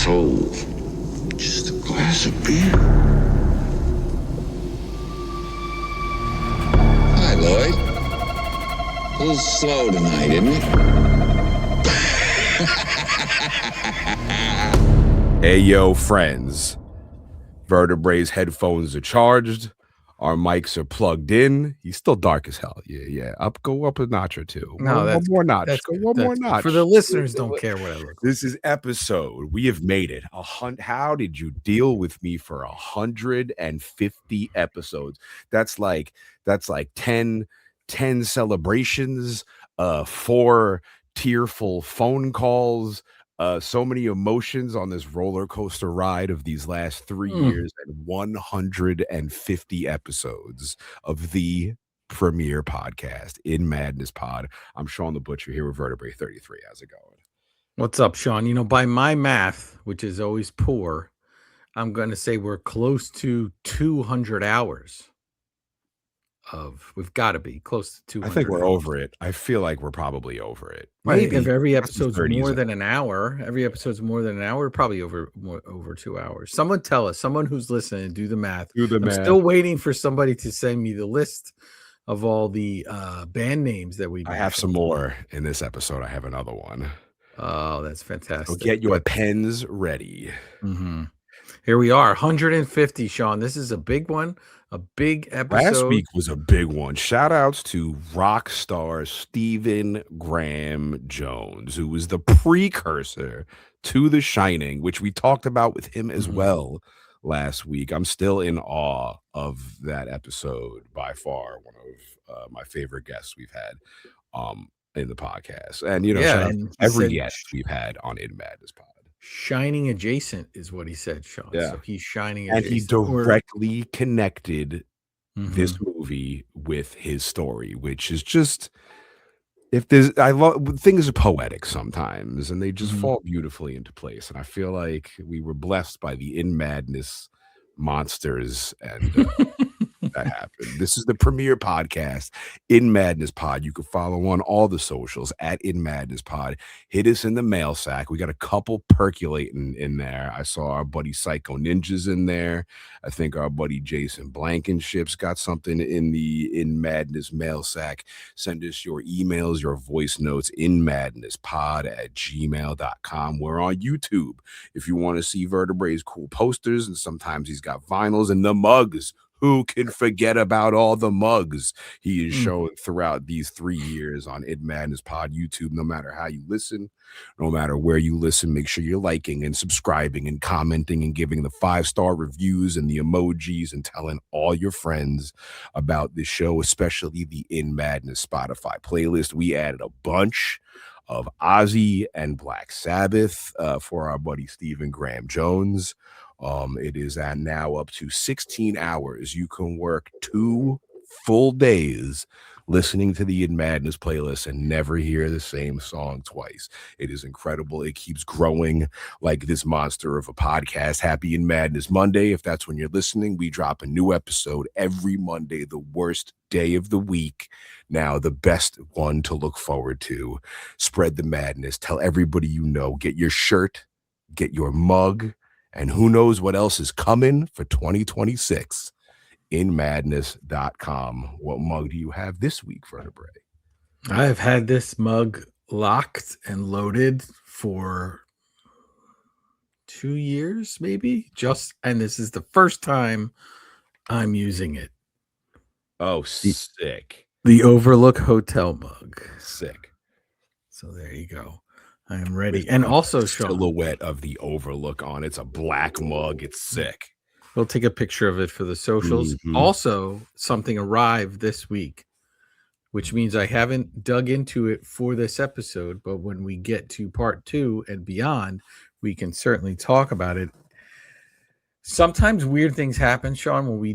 soul. Just a glass of beer. Hi, Lloyd. A little slow tonight, isn't it? Hey, yo, friends. Vertebrae's headphones are charged. Our mics are plugged in. He's still dark as hell. Yeah. Go up a notch or two. No, one more notch. Go one more good. notch. For the listeners, don't care what I look like. This is episode. We have made it. How did you deal with me for 150 episodes? That's like 10 celebrations, 4 tearful phone calls, so many emotions on this roller coaster ride of these last 3 years, and 150 episodes of the premier podcast, In Madness Pod. I'm Shawn the Butcher here with Vertebrae33. How's it going? What's up, Shawn? You know, by my math, which is always poor, I'm going to say we're close to 200 hours we've got to be close to 200. I think we're over it. I feel like we're probably over it. Maybe if every episode's more than an hour, we're probably over 2 hours. Someone tell us, someone who's listening, do the math. I'm still waiting for somebody to send me the list of all the band names that we. I have some more in this episode. I have another one. Oh, that's fantastic. So get your pens ready. Mm-hmm. Here we are, 150, Shawn. This is a big one, a big episode. Last week was a big one. Shout outs to rock star Stephen Graham Jones, who was the precursor to The Shining, which we talked about with him as well last week. I'm still in awe of that episode. By far one of my favorite guests we've had in the podcast. And, you know, shout out to every guest we've had on In Madness Pod. Shining adjacent is what he said, Shawn. Yeah. So he's shining and adjacent. he directly connected this movie with his story, which is just, things are poetic sometimes, and they just fall beautifully into place. And I feel like we were blessed by the In Madness monsters, and that happened. This is the premier podcast, In Madness Pod. You can follow on all the socials at In Madness Pod. Hit us in the mail sack. We got a couple percolating in there. I saw our buddy Psycho Ninjas in there. I think our buddy Jason Blankenship's got something in the In Madness mail sack. Send us your emails, your voice notes, inmadnesspod@gmail.com. We're on YouTube if you want to see Vertebrae's cool posters, and sometimes he's got vinyls and the mugs. Who can forget about all the mugs he is showing throughout these 3 years on In Madness Pod YouTube? No matter how you listen, no matter where you listen, make sure you're liking and subscribing and commenting and giving the 5-star reviews and the emojis and telling all your friends about this show, especially the In Madness Spotify playlist. We added a bunch of Ozzy and Black Sabbath for our buddy Stephen Graham Jones. It is now up to 16 hours. You can work 2 full days listening to the In Madness playlist and never hear the same song twice. It is incredible. It keeps growing like this monster of a podcast. Happy In Madness Monday. If that's when you're listening, we drop a new episode every Monday, the worst day of the week. Now, the best one to look forward to. Spread the madness. Tell everybody you know. Get your shirt. Get your mug. And who knows what else is coming for 2026. InMadness.com. What mug do you have this week, Vertebrae? I have had this mug locked and loaded for 2 years, maybe. And this is the first time I'm using it. Oh, sick. The Overlook Hotel mug. Sick. So there you go. I am ready. And also, Shawn, silhouette of the Overlook on it's a black mug. It's sick. We'll take a picture of it for the socials. Also, something arrived this week, which means I haven't dug into it for this episode, but when we get to part 2 and beyond, we can certainly talk about it. Sometimes weird things happen, Shawn, when we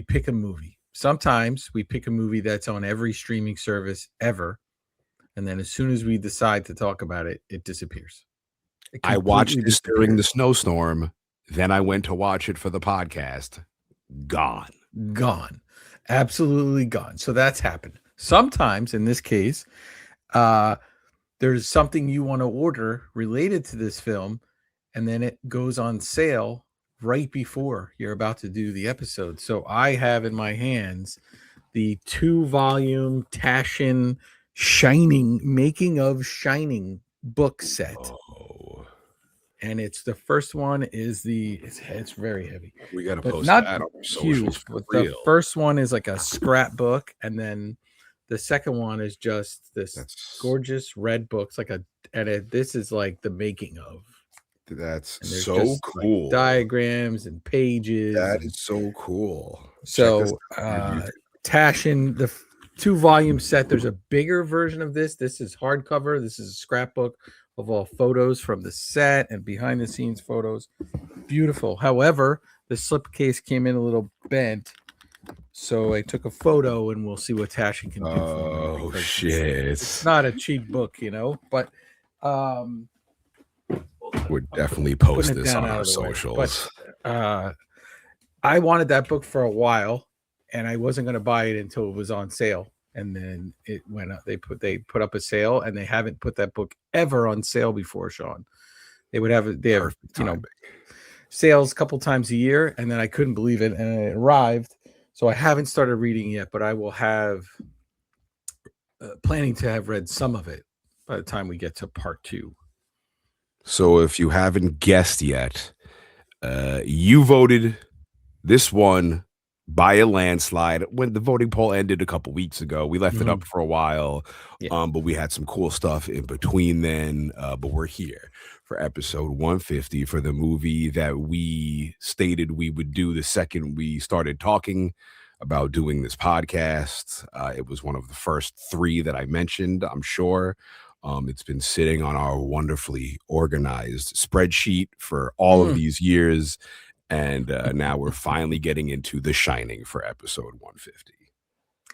pick a movie. Sometimes we pick a movie that's on every streaming service ever. And then as soon as we decide to talk about it, it disappears. I watched this during the snowstorm. Then I went to watch it for the podcast. Gone. Absolutely gone. So that's happened. Sometimes, in this case, there's something you want to order related to this film, and then it goes on sale right before you're about to do the episode. So I have in my hands the 2-volume Taschen Shining, Making of Shining book set. Oh, And it's the first one is it's very heavy. we got to But post not that on our huge, socials for but real. the first one is like a scrapbook, and then the second one is just this gorgeous red book. It's like this is like the making of. That's And there's so just, cool. like, diagrams and pages. That is so cool. So Taschen, the 2-volume set, there's a bigger version of this. This is hardcover. This is a scrapbook of all photos from the set and behind the scenes photos. Beautiful. However, the slipcase came in a little bent. So I took a photo, and we'll see what Taschen can do for me. Oh shit. It's not a cheap book, but would definitely post this on our socials. But I wanted that book for a while, and I wasn't going to buy it until it was on sale. And then it went up. They put up a sale, and they haven't put that book ever on sale before, Shawn. They have sales a couple times a year, and then I couldn't believe it, and it arrived. So I haven't started reading yet, but I will have planning to have read some of it by the time we get to part 2. So if you haven't guessed yet, you voted this one by a landslide when the voting poll ended a couple weeks ago. We left it up for a while, but we had some cool stuff in between then. But we're here for episode 150 for the movie that we stated we would do the second we started talking about doing this podcast. It was one of the first 3 that I mentioned, I'm sure. It's been sitting on our wonderfully organized spreadsheet for all of these years. And now we're finally getting into The Shining for episode 150.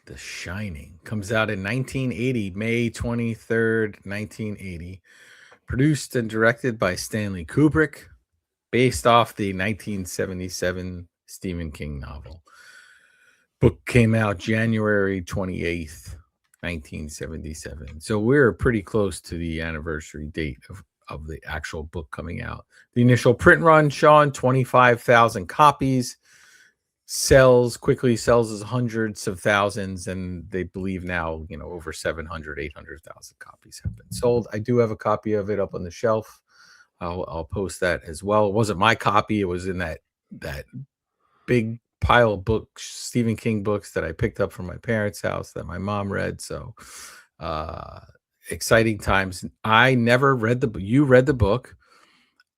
The Shining comes out in 1980, May 23rd, 1980. Produced and directed by Stanley Kubrick, based off the 1977 Stephen King novel. Book came out January 28th, 1977. So we're pretty close to the anniversary date of the actual book coming out. The initial print run, Shawn, 25,000 copies. Quickly sells as hundreds of thousands, and they believe now, over 700, 800,000 copies have been sold. I do have a copy of it up on the shelf. I'll post that as well. It wasn't my copy. It was in that big pile of books, Stephen King books that I picked up from my parents' house that my mom read. So exciting times. I never read the book. You read the book.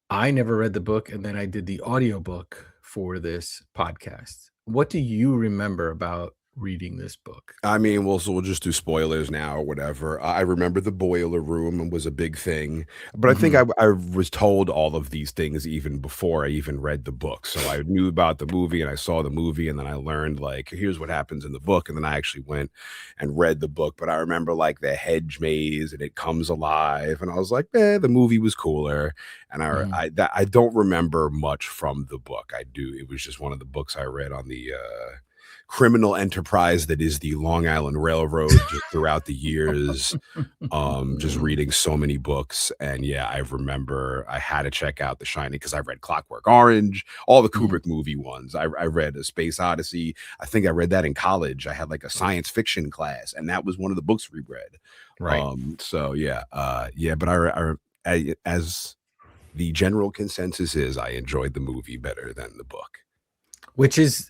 I never read the book, and then I did the audiobook for this podcast. What do you remember about reading this book? I mean, we'll just do spoilers now or whatever. I remember the boiler room was a big thing, but I think I was told all of these things even before I even read the book. So I knew about the movie, and I saw the movie, and then I learned, like, here's what happens in the book. And then I actually went and read the book. But I remember, like, the hedge maze and it comes alive, and I was like, the movie was cooler. And I don't remember much from the book. It was just one of the books I read on the criminal enterprise that is the Long Island Railroad just throughout the years, just reading so many books. And I remember I had to check out The Shining because I read Clockwork Orange, all the Kubrick movie ones. I read A Space Odyssey. I think I read that in college. I had like a science fiction class, and that was one of the books we read. Right. But as the general consensus is, I enjoyed the movie better than the book. Which is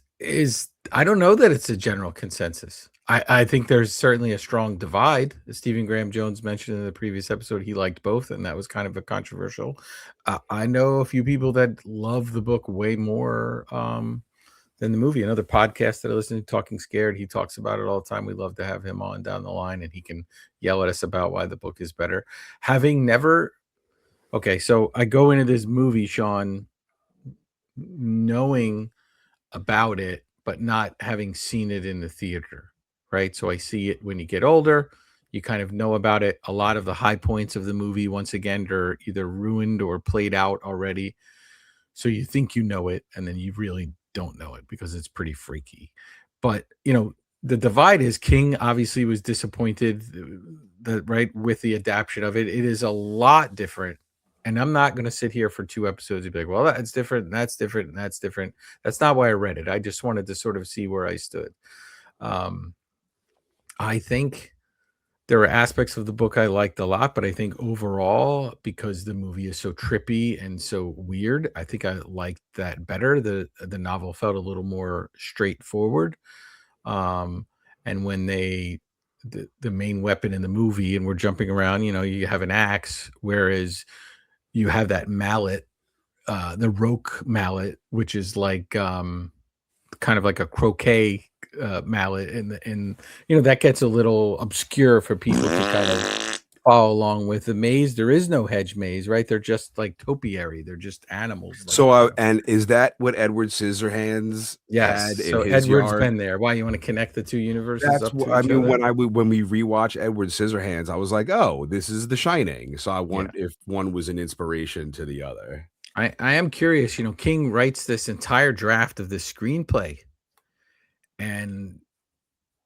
I don't know that it's a general consensus. I think there's certainly a strong divide. As Stephen Graham Jones mentioned in the previous episode, he liked both, and that was kind of a controversial. I know a few people that love the book way more than the movie. Another podcast that I listen to, Talking Scared, he talks about it all the time. We'd love to have him on down the line, and he can yell at us about why the book is better. So I go into this movie, Shawn, knowing about it, but not having seen it in the theater, right? So I see it when you get older, you kind of know about it. A lot of the high points of the movie, once again, are either ruined or played out already. So you think you know it, and then you really don't know it because it's pretty freaky. But, the divide is King obviously was disappointed. right with the adaptation of it, it is a lot different. And I'm not going to sit here for 2 episodes and be like, well, that's different, and that's different, and that's different. That's not why I read it. I just wanted to sort of see where I stood. I think there are aspects of the book I liked a lot, but I think overall, because the movie is so trippy and so weird, I think I liked that better. The novel felt a little more straightforward. And when the main weapon in the movie, and we're jumping around, you have an axe, whereas you have that mallet, the roque mallet, which is like kind of like a croquet mallet, and that gets a little obscure for people to kind of follow along with. The maze, there is no hedge maze, right? They're just like topiary. They're just animals. So, and is that what Edward Scissorhands had in so his Edward's yard? been there. Why, you want to connect the two universes That's up to what each I mean. other? When we rewatch Edward Scissorhands, I was like, oh, this is The Shining. So I wonder if one was an inspiration to the other. I am curious. King writes this entire draft of the screenplay, and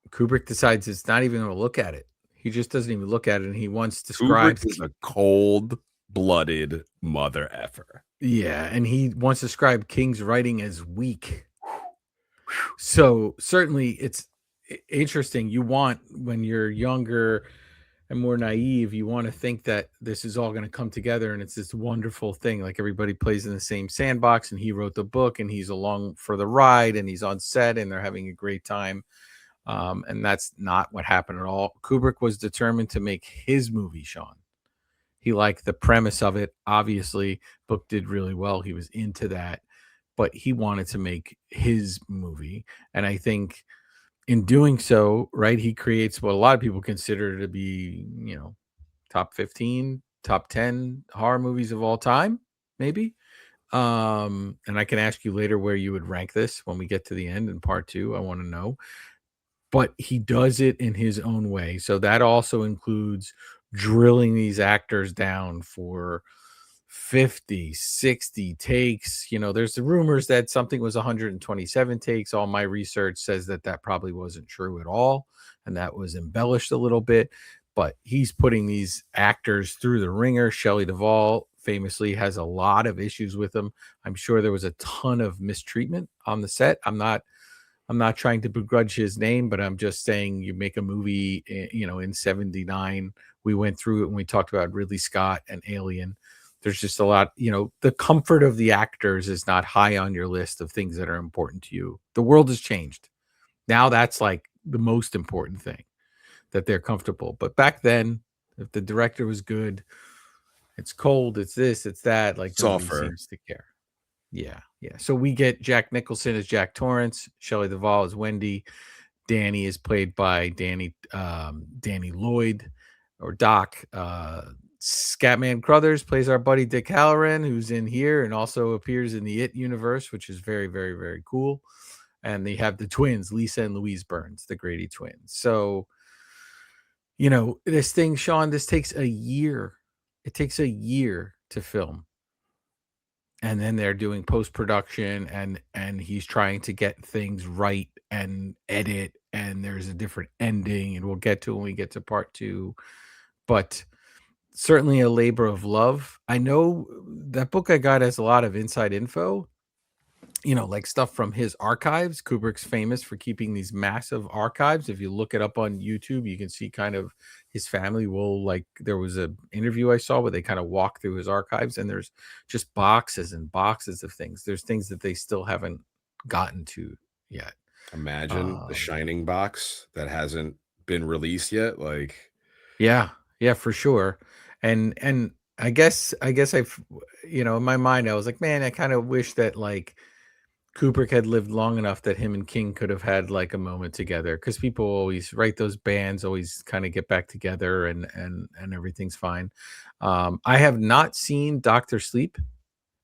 Kubrick decides it's not even going to look at it. He just doesn't even look at it, and he once describes Kubrick is a cold-blooded mother effer. Yeah, and he once described King's writing as weak. So certainly it's interesting. You want, when you're younger and more naive, you want to think that this is all going to come together and it's this wonderful thing. Like everybody plays in the same sandbox, and he wrote the book and he's along for the ride and he's on set and they're having a great time. And that's not what happened at all. Kubrick was determined to make his movie, Shawn. He liked the premise of it. Obviously, book did really well. He was into that, but he wanted to make his movie. And I think in doing so, right, he creates what a lot of people consider to be, top 15, top 10 horror movies of all time, maybe. And I can ask you later where you would rank this when we get to the end in part 2. I want to know. But he does it in his own way. So that also includes drilling these actors down for 50, 60 takes. There's the rumors that something was 127 takes. All my research says that probably wasn't true at all, and that was embellished a little bit. But he's putting these actors through the ringer. Shelley Duvall famously has a lot of issues with them. I'm sure there was a ton of mistreatment on the set. I'm not trying to begrudge his name, but I'm just saying, you make a movie, in 79, we went through it when we talked about Ridley Scott and Alien. There's just a lot, the comfort of the actors is not high on your list of things that are important to you. The world has changed. Now that's like the most important thing, that they're comfortable. But back then, if the director was good, it's cold, it's this, it's that, like nobody seems to care. Yeah. So we get Jack Nicholson as Jack Torrance, Shelley Duvall as Wendy, Danny is played by Danny Lloyd, or Doc. Scatman Crothers plays our buddy Dick Halloran, who's in here and also appears in the It universe, which is very, very, very cool. And they have the twins, Lisa and Louise Burns, the Grady twins. So, this thing, Shawn, this takes a year. It takes a year to film. And then they're doing post-production, and he's trying to get things right and edit, and there's a different ending, and we'll get to when we get to part 2. But certainly a labor of love. I know that book I got has a lot of inside info, like stuff from his archives. Kubrick's famous for keeping these massive archives. If you look it up on YouTube, you can see kind of his family there was an interview I saw where they kind of walk through his archives, and there's just boxes and boxes of things. There's things that they still haven't gotten to yet. Imagine the Shining box that hasn't been released yet. Yeah, for sure. And I guess I've, in my mind, I was like, man, I kind of wish that Kubrick had lived long enough that him and King could have had a moment together, because people always, right, those bands always kind of get back together and everything's fine. I have not seen Dr. Sleep,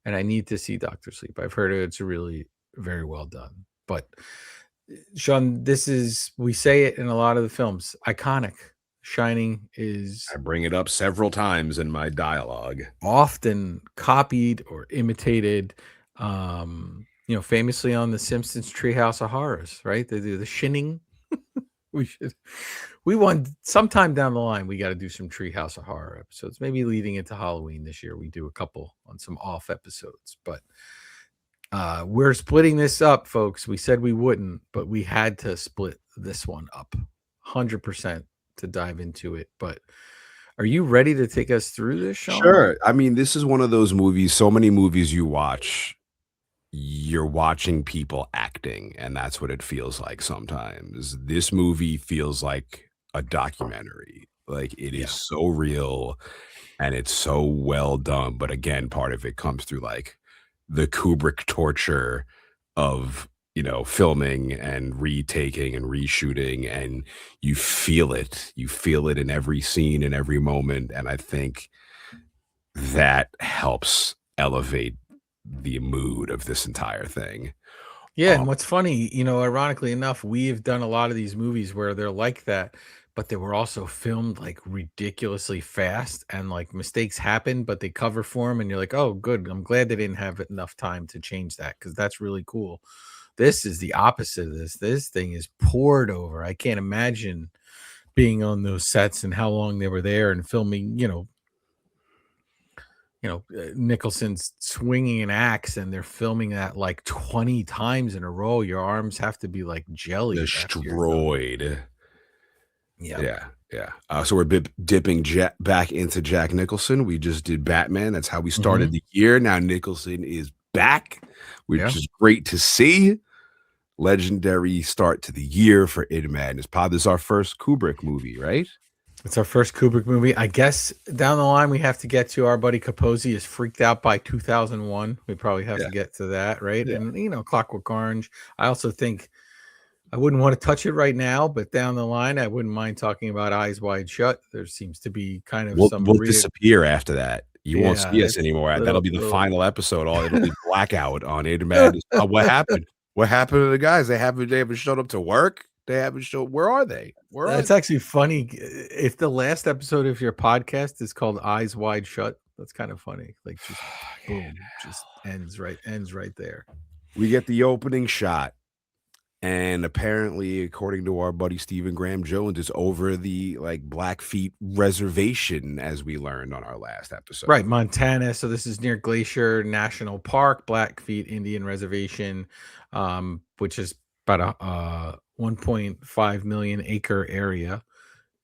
and I need to see Dr. Sleep. I've heard it's really very well done. But Shawn, we say it in a lot of the films, iconic. Shining is, I bring it up several times in my dialogue, often copied or imitated. Famously on The Simpsons Treehouse of Horrors, right? They do the shinning, We want sometime down the line, we got to do some Treehouse of Horror episodes. Maybe leading into Halloween this year, we do a couple on some off episodes. But we're splitting this up, folks. We said we wouldn't, but we had to split this one up 100% to dive into it. But are you ready to take us through this, Shawn? Sure. I mean, this is one of those movies, so many movies you watch, you're watching people acting, and that's what it feels like sometimes. This movie feels like a documentary. Like, it is so real and it's so well done. But again, part of it comes through like the Kubrick torture of, filming and retaking and reshooting, and you feel it. You feel it in every scene, in every moment. And I think that helps elevate the mood of this entire thing. Yeah, and what's funny, ironically enough, we've done a lot of these movies where they're like that, but they were also filmed like ridiculously fast, and like mistakes happen, but they cover for them, and you're like, oh, good. I'm glad they didn't have enough time to change that, because that's really cool. This is the opposite of this. This thing is poured over. I can't imagine being on those sets and how long they were there and filming, Nicholson's swinging an axe, and they're filming that like 20 times in a row. Your arms have to be like jelly. Destroyed. Yeah. So we're dipping back into Jack Nicholson. We just did Batman. That's how we started the year. Now Nicholson is back, which is great to see. Legendary start to the year for In Madness Pod. This is our first Kubrick movie, right? It's our first Kubrick movie. I guess down the line we have to get to our buddy Capozzi is freaked out by 2001. We probably have to get to that, right? Yeah. And Clockwork Orange. I also think I wouldn't want to touch it right now, but down the line I wouldn't mind talking about Eyes Wide Shut. There seems to be kind of we'll disappear after that. You won't see us anymore. That'll be the final episode. It'll be blackout on In Madness. What happened? What happened to the guys? They haven't showed up to work. They haven't showed. Where are they? That's actually funny. If the last episode of your podcast is called Eyes Wide Shut, that's kind of funny. Like just boom, just ends right there. We get the opening shot, and apparently, according to our buddy Stephen Graham Jones, it's over the Blackfeet Reservation, as we learned on our last episode. Right, Montana. So this is near Glacier National Park, Blackfeet Indian Reservation, which is about a 1.5 million acre area,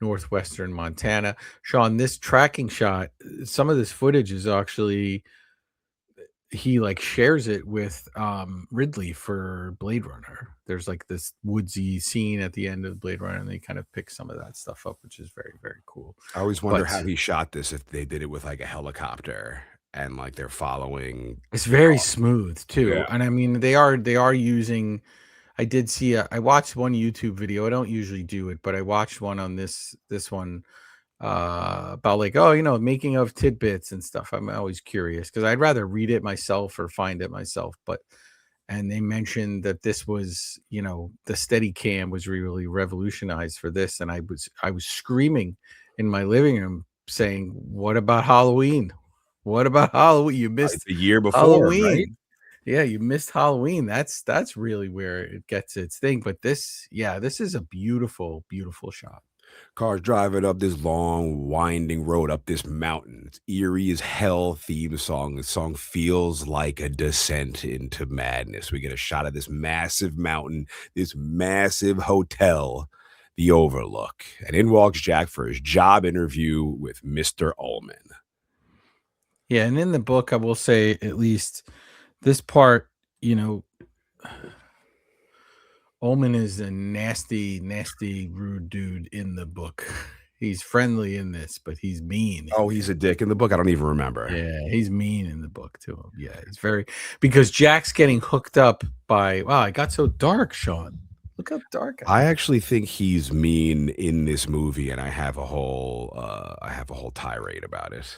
northwestern Montana. Shawn, this tracking shot, some of this footage is actually, he shares it with Ridley for Blade Runner. There's this woodsy scene at the end of Blade Runner, and they kind of pick some of that stuff up, which is very, very cool. I always wonder how he shot this, if they did it with a helicopter and they're following. It's very smooth too. And I mean, they are using, I watched one YouTube video. I don't usually do it, but I watched one on this one about making of tidbits and stuff. I'm always curious because I'd rather read it myself or find it myself. And they mentioned that this was, the Steadicam was really revolutionized for this. And I was screaming in my living room saying, what about Halloween? What about Halloween? You missed the year before, Halloween. right? Yeah, you missed Halloween. That's really where it gets its thing. But this is a beautiful, beautiful shot. Cars driving up this long, winding road up this mountain. It's eerie as hell theme song. The song feels like a descent into madness. We get a shot of this massive mountain, this massive hotel, the Overlook. And in walks Jack for his job interview with Mr. Ullman. Yeah, and in the book, I will say at least this part, Ullman is a nasty, nasty, rude dude in the book. He's friendly in this, but he's mean. Oh, he's a dick in the book? I don't even remember. Yeah, he's mean in the book to him. Yeah, he's because Jack's getting hooked up by, wow, it got so dark, Shawn. Look how dark. I actually think he's mean in this movie, and I have a whole tirade about it.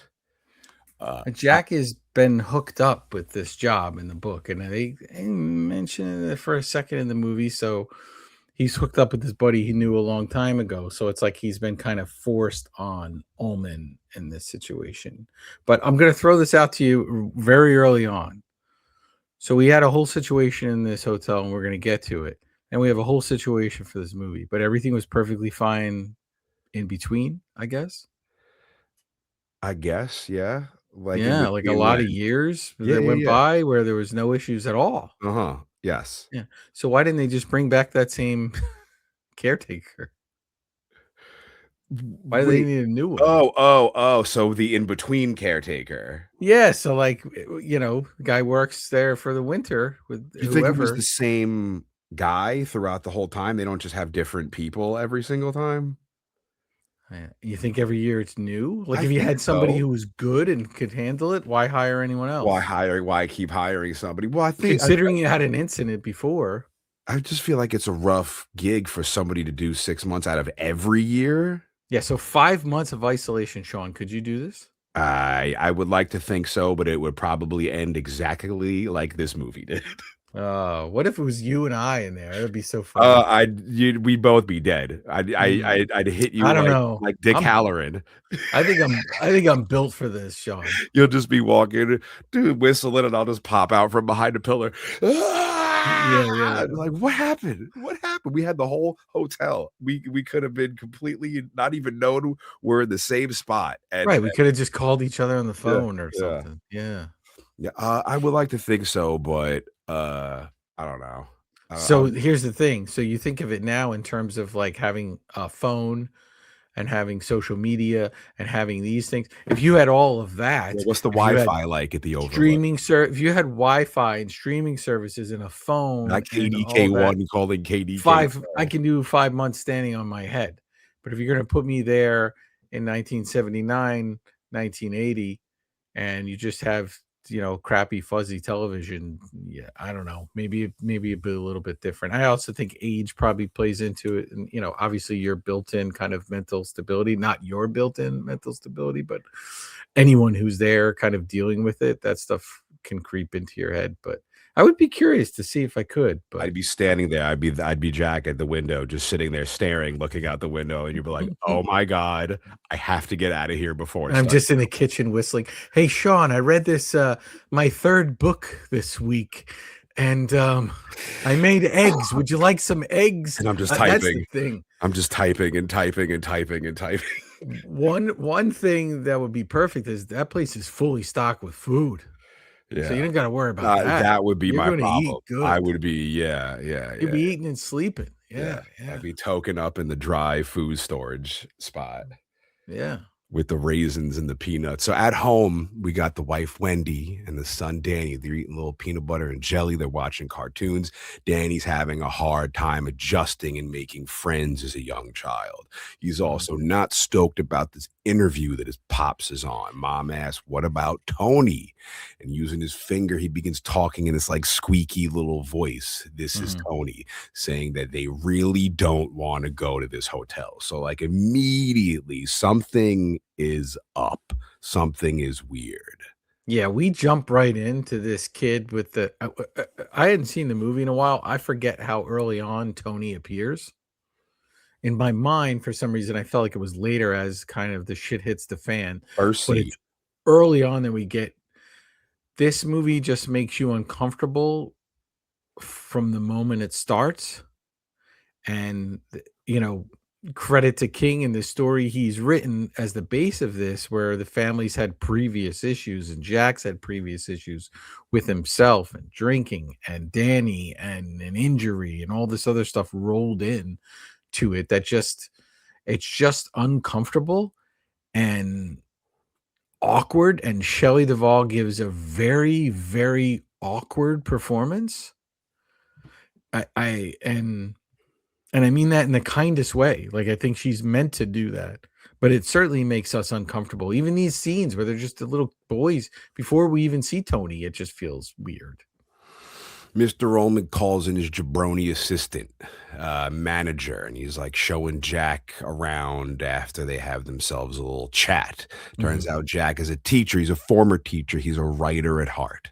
Jack has been hooked up with this job in the book, and they mention it for a second in the movie. So he's hooked up with his buddy he knew a long time ago. So it's like he's been kind of forced on Ullman in this situation. But I'm going to throw this out to you very early on. So we had a whole situation in this hotel, and we're going to get to it. and we have a whole situation for this movie, but everything was perfectly fine in between, I guess. Yeah. Like in Yeah, like a between lot when? of years Yeah, that went yeah, by where there was no issues at all. yeah. Uh-huh. Yes. Yeah. So why didn't they just bring back that same caretaker? Why do they Wait. need a new one? Oh, so the in-between caretaker. Yeah, so like the guy works there for the winter with You think it was whoever. the same guy throughout the whole time? They don't just have different people every single time? Yeah. You think every year it's new? Like I if you think had somebody so. who was good and could handle it, why hire anyone else? Why keep hiring somebody? Well, Considering you had an incident before. I just feel like it's a rough gig for somebody to do 6 months out of every year. Yeah, so 5 months of isolation, Sean. Could you do this? I would like to think so, but it would probably end exactly like this movie did. What if it was you and I in there? That'd be so funny. We'd both be dead. I'd hit you I don't know. like Dick Halloran. I think I'm built for this, Sean. You'll just be walking, dude, whistling, and I'll just pop out from behind a pillar. Yeah. Like, what happened? What happened? We had the whole hotel. We could have been completely not even known we're in the same spot. And Right, we could have just called each other on the phone or yeah. something. Yeah. Yeah, I would like to think so, but I don't know. So here's the thing. So you think of it now in terms of like having a phone and having social media and having these things. If you had all of that, what's the if you had Wi-Fi like at the Overlook? if you had Wi-Fi and streaming services and a phone Not and all that, KDK1 calling KDK. I can do 5 months standing on my head. But if you're going to put me there in 1979, 1980, and you just have crappy fuzzy television, yeah, I don't know, maybe it'd be a little bit different. I also think age probably plays into it, and obviously your built-in kind of mental stability, not your built-in mental stability, but anyone who's there kind of dealing with it, that stuff can creep into your head. But I would be curious to see if I could. But I'd be standing there. I'd be Jack at the window, just sitting there staring, looking out the window, and you'd be like, "Oh my god, I have to get out of here before it I'm starts." just in the kitchen whistling. Hey, Sean, I read this my third book this week, and I made eggs. Would you like some eggs? And I'm just That's typing. the thing. I'm just typing and typing and typing and typing. One thing that would be perfect is that place is fully stocked with food. Yeah. So you don't got to worry about that. That would be You're my gonna problem. eat good. I would be, You'd be eating and sleeping. Yeah. I'd be token up in the dry food storage spot Yeah. with the raisins and the peanuts. So at home, we got the wife Wendy and the son Danny. They're eating a little peanut butter and jelly. They're watching cartoons. Danny's having a hard time adjusting and making friends as a young child. He's also not stoked about this interview that his pops is on. Mom asks, "What about Tony?" And using his finger, he begins talking in this like squeaky little voice. This is Tony saying that they really don't want to go to this hotel. So like immediately something is up. Something is weird. Yeah, we jump right into this kid with the I hadn't seen the movie in a while. I forget how early on Tony appears. In my mind, for some reason, I felt like it was later as kind of the shit hits the fan. First But scene. it's early on that we get this movie just makes you uncomfortable from the moment it starts. And credit to King and the story he's written as the base of this, where the families had previous issues and Jack's had previous issues with himself and drinking and Danny and an injury and all this other stuff rolled in to it, that it's just uncomfortable and awkward. And Shelley Duvall gives a very, very awkward performance. And I mean that in the kindest way. Like, I think she's meant to do that, but it certainly makes us uncomfortable. Even these scenes where they're just the little boys before we even see Tony, it just feels weird. Mr. Ullman calls in his jabroni assistant, manager, and he's like showing Jack around after they have themselves a little chat. Turns out Jack is a teacher. He's a former teacher. He's a writer at heart.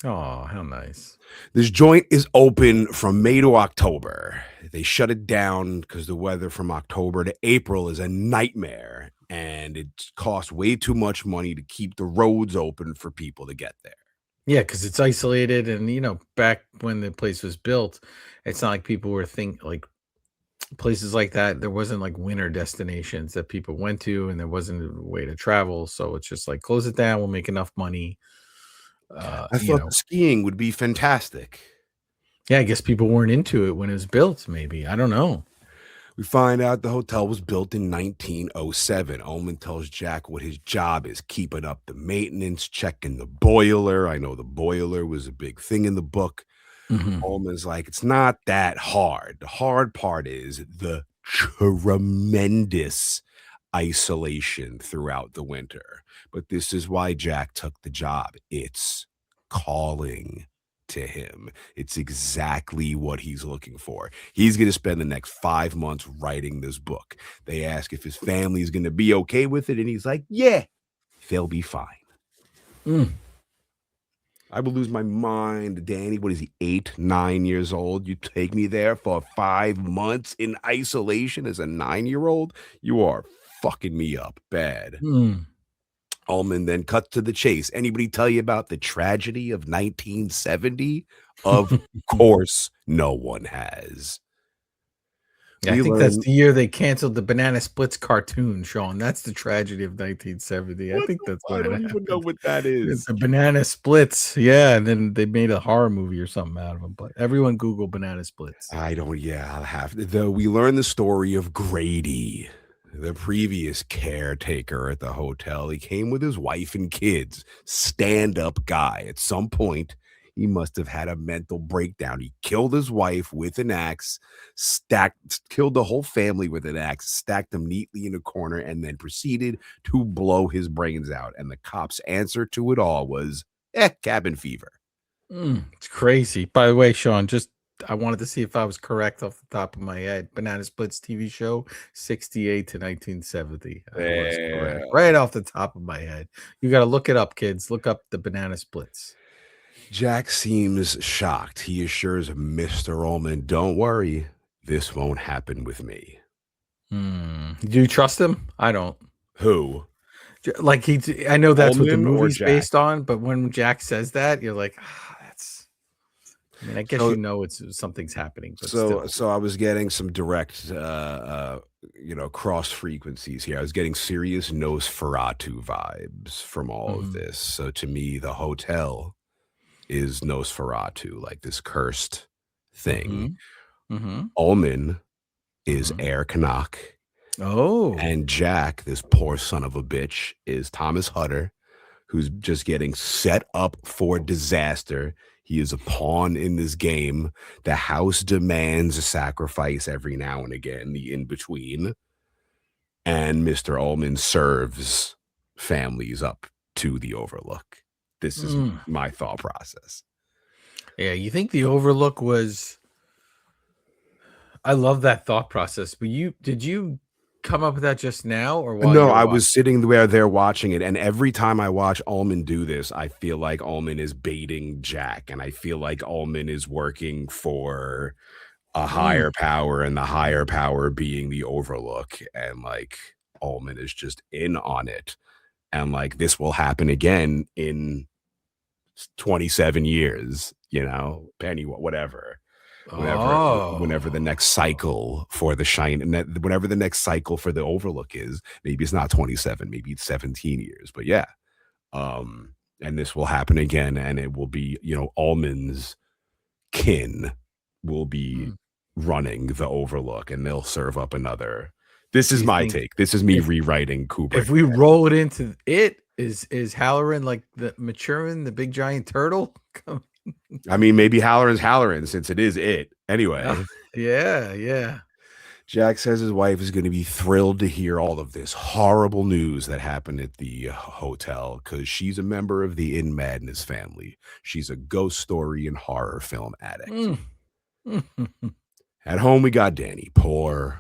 Oh, how nice. This joint is open from May to October. They shut it down because the weather from October to April is a nightmare, and it costs way too much money to keep the roads open for people to get there. Yeah, because it's isolated, and back when the place was built, it's not like people were like places like that. There wasn't like winter destinations that people went to, and there wasn't a way to travel. So it's just like close it down. We'll make enough money. I thought the skiing would be fantastic. Yeah, I guess people weren't into it when it was built. Maybe, I don't know. We find out the hotel was built in 1907. Ullman tells Jack what his job is, keeping up the maintenance, checking the boiler. I know the boiler was a big thing in the book. Mhm. Ullman's like, it's not that hard. The hard part is the tremendous isolation throughout the winter. But this is why Jack took the job. It's calling to him. It's exactly what he's looking for. He's going to spend the next 5 months writing this book. They ask if his family is going to be okay with it, and he's like, yeah, they'll be fine. I would lose my mind. Danny, what is he, 8, 9 years old? You take me there for 5 months in isolation as a 9-year-old? You are fucking me up bad. Ullman then cut to the chase. Anybody tell you about the tragedy of 1970? Of course, no one has. Yeah, I think that's the year they canceled the Banana Splits cartoon, Shawn. That's the tragedy of 1970. I think that's I what don't happened. even know what that is. The Banana Splits. Yeah, and then they made a horror movie or something out of them. But everyone Google Banana Splits. I don't, yeah, I'll have to. Though we learn the story of Grady, the previous caretaker at the hotel. He came with his wife and kids, stand-up guy. At some point, he must have had a mental breakdown. He killed his wife with an axe, killed the whole family with an axe, stacked them neatly in a corner, and then proceeded to blow his brains out. And the cops' answer to it all was, cabin fever. It's crazy. By the way, Shawn, I wanted to see if I was correct off the top of my head. Banana Splits TV show, 68 to 1970. I was correct. Right off the top of my head. You got to look it up, kids. Look up the Banana Splits. Jack seems shocked. He assures Mr. Ullman, don't worry, this won't happen with me. Do you trust him? I don't. Who? Like I know that's Ullman what the movie's Jack? based on, but when Jack says that, you're like, that's. I mean, I guess it's something's happening. But so I was getting some direct, cross frequencies here. I was getting serious Nosferatu vibes from all of this. So to me, the hotel is Nosferatu, like this cursed thing. Ullman is Air Canuck. Oh. And Jack, this poor son of a bitch, is Thomas Hutter, who's just getting set up for disaster. He is a pawn in this game. The house demands a sacrifice every now and again, the in-between. And Mr. Ullman serves families up to the Overlook. This is my thought process. Yeah, you think the Overlook was... I love that thought process, but did you come up with that just now, or while no, I was sitting there watching it, and every time I watch Ullman do this, I feel like Ullman is baiting Jack, and I feel like Ullman is working for a higher power, and the higher power being the Overlook, and like Ullman is just in on it, and like this will happen again in 27 years, penny whatever. Whenever the next cycle for the Shine, and whenever the next cycle for the Overlook is, maybe it's not 27, maybe it's 17 years, but yeah. And this will happen again, and it will be, Ullman's kin will be running the Overlook, and they'll serve up another. This is my take. This is me rewriting Kubrick. If we roll it into it, is Halloran like the maturing the big giant turtle? I mean, maybe Halloran since it is it. Anyway. Yeah. Jack says his wife is going to be thrilled to hear all of this horrible news that happened at the hotel because she's a member of the In Madness family. She's a ghost story and horror film addict. At home, we got Danny. Poor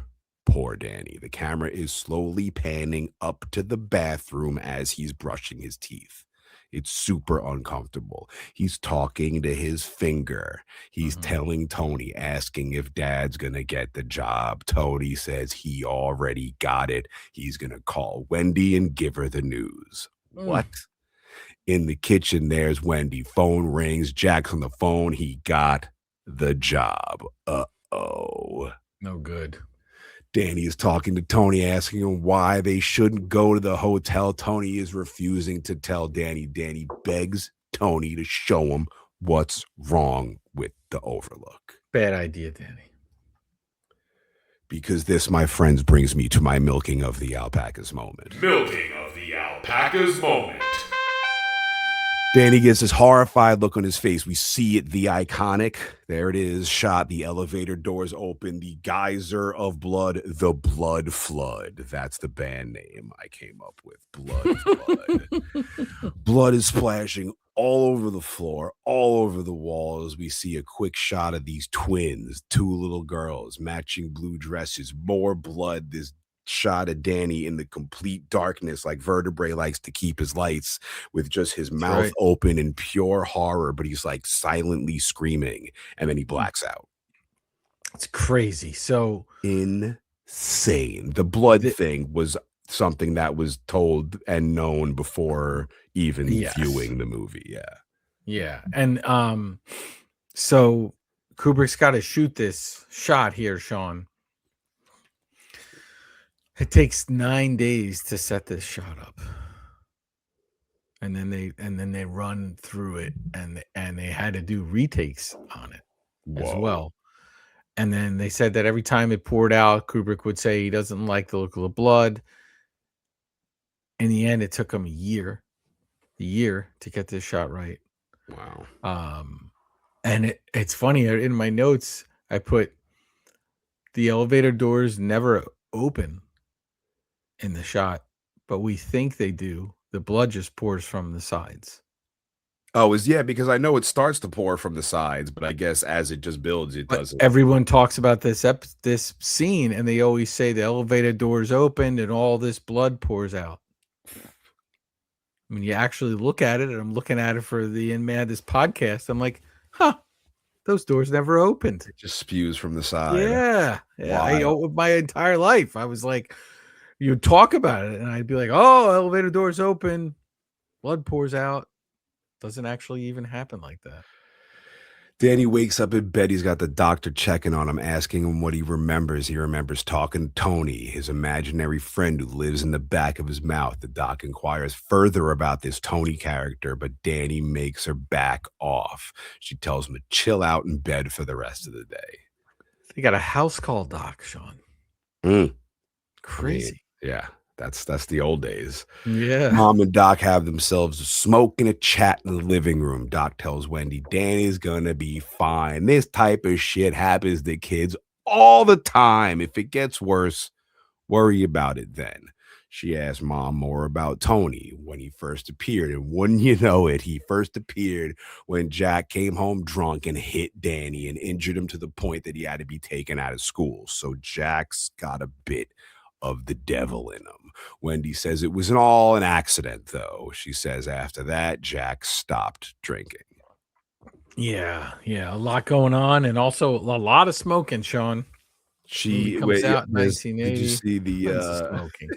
Danny. The camera is slowly panning up to the bathroom as he's brushing his teeth. It's super uncomfortable. He's talking to his finger. He's telling Tony, asking if Dad's going to get the job. Tony says he already got it. He's going to call Wendy and give her the news. What? In the kitchen, there's Wendy. Phone rings. Jack's on the phone. He got the job. Uh-oh. No good. Danny is talking to Tony, asking him why they shouldn't go to the hotel. Tony is refusing to tell Danny. Danny begs Tony to show him what's wrong with the Overlook. Bad idea, Danny. Because this, my friends, brings me to my milking of the alpacas moment. Milking of the alpacas moment. Danny gets this horrified look on his face. We see it, the iconic. There it is, shot. The elevator doors open. The geyser of blood, the blood flood. That's the band name I came up with. Blood flood. Blood is splashing all over the floor, all over the walls. We see a quick shot of these twins, two little girls, matching blue dresses, more blood. This shot of Danny in the complete darkness, like Vertebrae likes to keep his lights, with just his mouth open in pure horror, but he's like silently screaming, and then he blacks out. It's crazy. So insane. The blood thing was something that was told and known before even viewing the movie. Yeah. And so Kubrick's got to shoot this shot here, Shawn. It takes 9 days to set this shot up, and then they run through it, and they had to do retakes on it as well. And then they said that every time it poured out, Kubrick would say he doesn't like the look of the blood. In the end, it took him a year to get this shot right. Wow. And it's funny, in my notes I put the elevator doors never open in the shot, but we think they do. The blood just pours from the sides. Oh, because I know it starts to pour from the sides, but I guess as it just builds, it doesn't. Everyone talks about this scene, and they always say the elevator doors opened and all this blood pours out. When you actually look at it, and I'm looking at it for the In Madness podcast, I'm like, those doors never opened. It just spews from the side. Yeah. My entire life, I was like, you'd talk about it, and I'd be like, oh, elevator doors open, blood pours out. Doesn't actually even happen like that. Danny wakes up in bed. He's got the doctor checking on him, asking him what he remembers. He remembers talking to Tony, his imaginary friend who lives in the back of his mouth. The doc inquires further about this Tony character, but Danny makes her back off. She tells him to chill out in bed for the rest of the day. They got a house call doc, Shawn. Crazy. I mean, that's the old days. Yeah. Mom and Doc have themselves a smoke and a chat in the living room. Doc tells Wendy, Danny's gonna be fine. This type of shit happens to kids all the time. If it gets worse, worry about it then. She asked Mom more about Tony when he first appeared. And wouldn't you know it, he first appeared when Jack came home drunk and hit Danny and injured him to the point that he had to be taken out of school. So Jack's got a bit of the devil in him. Wendy says it was all an accident, though. She says after that, Jack stopped drinking. Yeah. A lot going on, and also a lot of smoking, Shawn. She comes out in 1980. Did you see the smoking?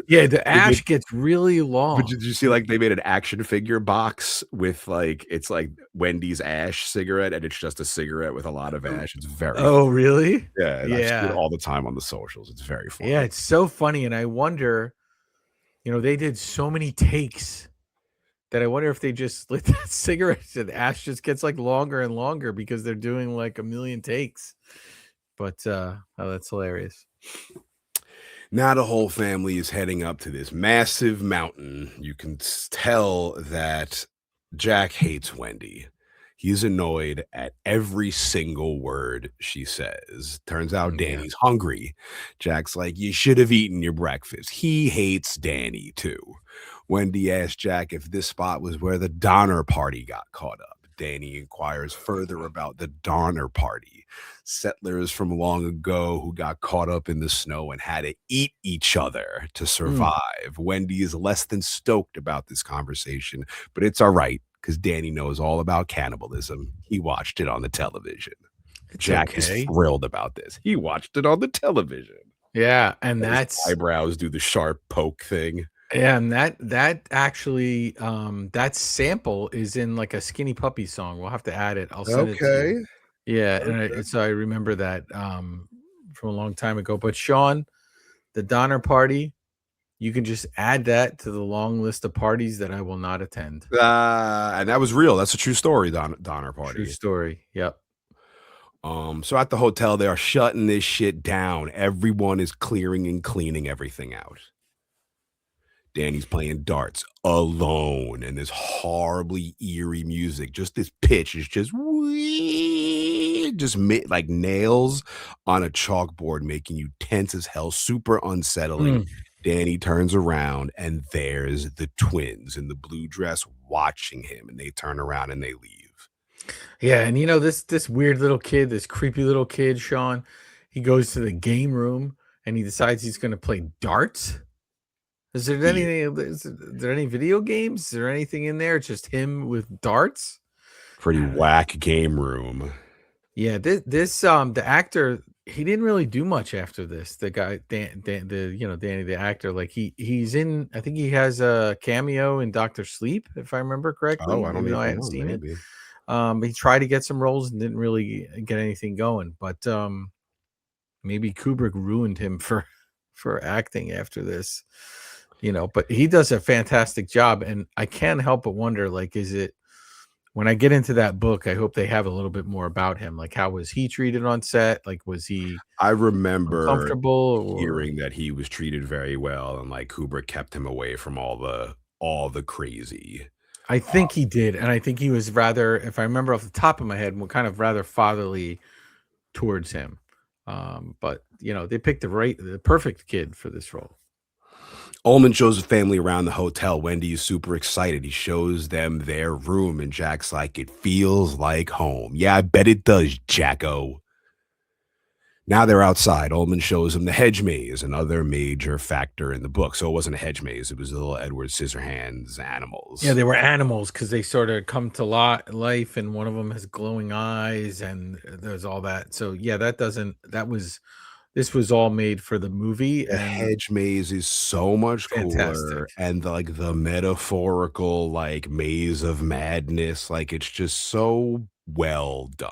Yeah, the ash gets really long. But did you see, like, they made an action figure box with, like, it's like Wendy's ash cigarette, and it's just a cigarette with a lot of ash. It's very funny. Really? Yeah. I see it all the time on the socials. It's very funny. Yeah, it's so funny. And I wonder, they did so many takes that I wonder if they just lit that cigarette and ash just gets like longer and longer because they're doing like a million takes. But that's hilarious. Now the whole family is heading up to this massive mountain. You can tell that Jack hates Wendy. He's annoyed at every single word she says. Turns out Danny's hungry. Jack's like, you should have eaten your breakfast. He hates Danny too. Wendy asked Jack if this spot was where the Donner Party got caught up. Danny inquires further about the Donner Party, settlers from long ago who got caught up in the snow and had to eat each other to survive. Wendy is less than stoked about this conversation, but it's all right because Danny knows all about cannibalism. He watched it on the television. Jack is thrilled about this. He watched it on the television. Yeah, and that's his eyebrows do the sharp poke thing. Yeah, and that actually that sample is in like a Skinny Puppy song. We'll have to add it. I'll send it to Okay. you. Yeah, and so I remember that from a long time ago. But Shawn, the Donner Party, you can just add that to the long list of parties that I will not attend. And that was real. That's a true story, Donner Party. True story. Yep. So at the hotel, they are shutting this shit down. Everyone is clearing and cleaning everything out. Danny's playing darts alone, and this horribly eerie music. Just this pitch is just like nails on a chalkboard, making you tense as hell, super unsettling. Danny turns around, and there's the twins in the blue dress watching him, and they turn around and they leave. Yeah, and this weird little kid, this creepy little kid, Shawn, he goes to the game room and he decides he's going to play darts. Is there any video games? Is there anything in there? Just him with darts? Pretty whack game room. Yeah, the actor, he didn't really do much after this. The guy, Danny, the actor, like he's in. I think he has a cameo in Dr. Sleep, if I remember correctly. Oh, I don't know. I hadn't seen it. He tried to get some roles and didn't really get anything going. But maybe Kubrick ruined him for acting after this. But he does a fantastic job, and I can't help but wonder, like, is it when I get into that book, I hope they have a little bit more about him, like how was he treated on set? Like, was he? I remember comfortable hearing that he was treated very well, and like Kubrick kept him away from all the crazy. I think he did, and I think he was rather, if I remember off the top of my head, kind of rather fatherly towards him. But they picked the perfect kid for this role. Ullman shows the family around the hotel. Wendy is super excited. He shows them their room, and Jack's like, it feels like home. Yeah, I bet it does, Jacko. Now they're outside. Ullman shows him the hedge maze, another major factor in the book. So it wasn't a hedge maze. It was little Edward Scissorhands animals. Yeah, they were animals because they sort of come to life, and one of them has glowing eyes, and there's all that. So yeah, this was all made for the movie. The hedge maze is so much cooler, and the metaphorical maze of madness, it's just so well done.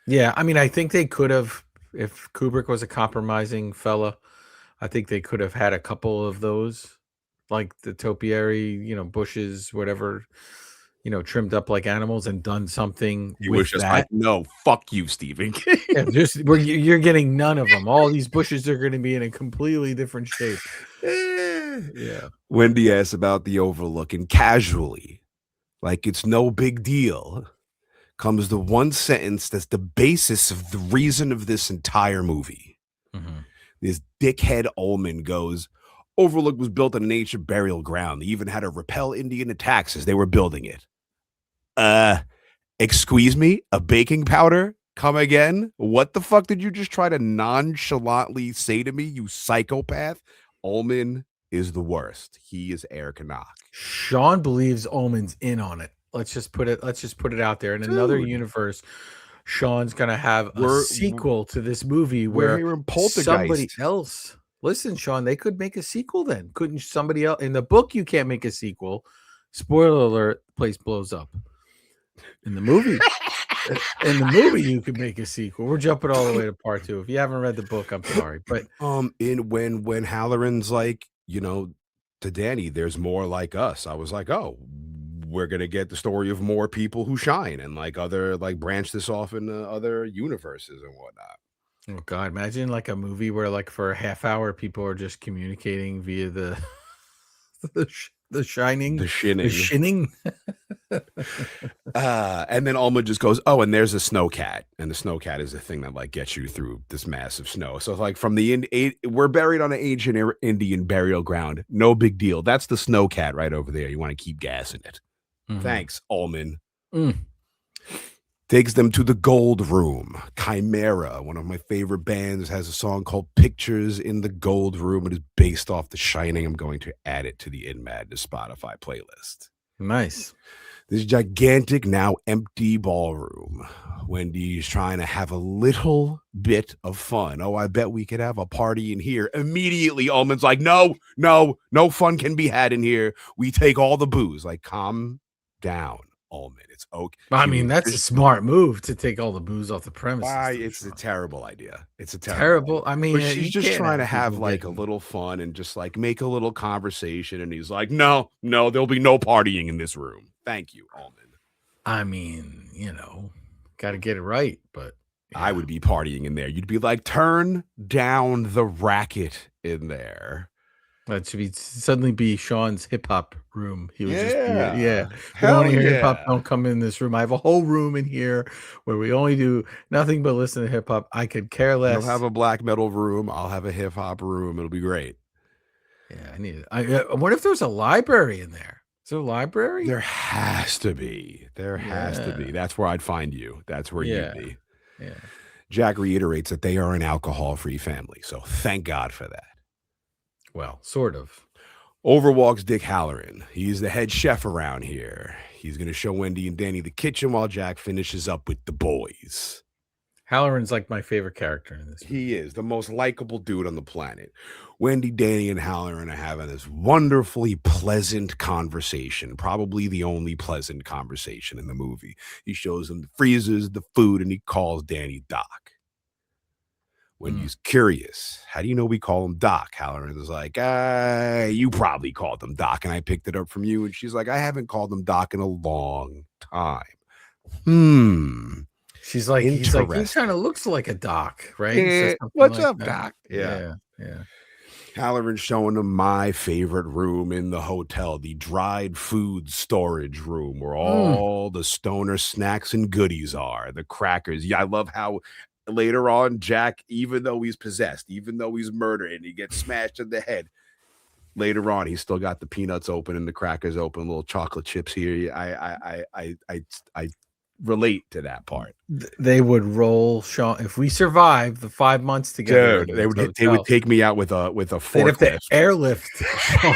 Yeah, I mean, I think they could have, if Kubrick was a compromising fella, I think they could have had a couple of those, like the topiary, bushes, whatever, trimmed up like animals, and done something. He was just like, no, fuck you, Stephen. Yeah, you're getting none of them. All these bushes are going to be in a completely different shape. Yeah. Wendy asks about the overlook, and casually, like it's no big deal, comes the one sentence that's the basis of the reason of this entire movie. Mm-hmm. This dickhead Ullman goes, Overlook was built on an ancient burial ground. They even had to repel Indian attacks as they were building it. Excuse me? A baking powder? Come again? What the fuck did you just try to nonchalantly say to me, you psychopath? Ullman is the worst. He is Eric Knock. Shawn believes Ullman's in on it. Let's just put it out there. In another universe, Shawn's gonna have a sequel to this movie where somebody else. Listen, Shawn, they could make a sequel then. Couldn't somebody else? In the book, you can't make a sequel. Spoiler alert, the place blows up. In the movie, you could make a sequel. We're jumping all the way to part 2. If you haven't read the book, I'm sorry. But when Halloran's like, to Danny, there's more like us. I was like, oh, we're gonna get the story of more people who shine and branch this off into other universes and whatnot. Oh God, imagine a movie where for a half hour people are just communicating via the shining. And then Alma just goes, oh, and there's a snow cat, and the snow cat is the thing that gets you through this massive snow. So from we're buried on an ancient Indian burial ground. No big deal. That's the snow cat right over there. You want to keep gassing it. Mm-hmm. Thanks, Ullman. Takes them to the Gold Room. Chimera, one of my favorite bands, has a song called Pictures in the Gold Room. It is based off The Shining. I'm going to add it to the In Madness Spotify playlist. Nice. This gigantic, now empty ballroom. Wendy's trying to have a little bit of fun. Oh, I bet we could have a party in here. Immediately, Ullman's like, no fun can be had in here. We take all the booze. Like, calm down, Ullman. It's okay. I mean, that's a smart move to take all the booze off the premises. Why? It's a terrible idea. It's a terrible. I mean, but she's just trying to have like a little fun and just like make a little conversation. And he's like, no, there'll be no partying in this room. Thank you, Ullman. I mean, got to get it right, but I would be partying in there. You'd be like, turn down the racket in there. That should suddenly be Shawn's hip hop room. He would just be, you Hell don't want to hear hip hop, don't come in this room. I have a whole room in here where we only do nothing but listen to hip hop. I could care less. You'll have a black metal room. I'll have a hip hop room. It'll be great. Yeah, I need it. I wonder if there's a library in there. Is there a library? There has to be. That's where I'd find you. That's where you'd be. Yeah. Jack reiterates that they are an alcohol-free family, so thank God for that. Well, sort of. Over walks Dick Halloran. He's the head chef around here. He's going to show Wendy and Danny the kitchen while Jack finishes up with the boys. Halloran's like my favorite character in this movie. He is the most likable dude on the planet. Wendy, Danny, and Halloran are having this wonderfully pleasant conversation, probably the only pleasant conversation in the movie. He shows them the freezers, the food, and he calls Danny Doc. Wendy's curious. How do you know we call him Doc? Halloran is like, you probably called him Doc, and I picked it up from you. And she's like, I haven't called him Doc in a long time. He's like, he kind of looks like a doc, right? Yeah. What's up, that. Doc? Yeah. Halloran's showing him my favorite room in the hotel, the dried food storage room, where all the stoner snacks and goodies are, the crackers. Yeah, I love how later on, Jack, even though he's possessed, even though he's murdered and he gets smashed in the head, later on, he's still got the peanuts open and the crackers open, little chocolate chips here. I relate to that part. They would roll Shawn if we survive the 5 months together. Dude, they would take me out with a forklift. They'd have to airlift Shawn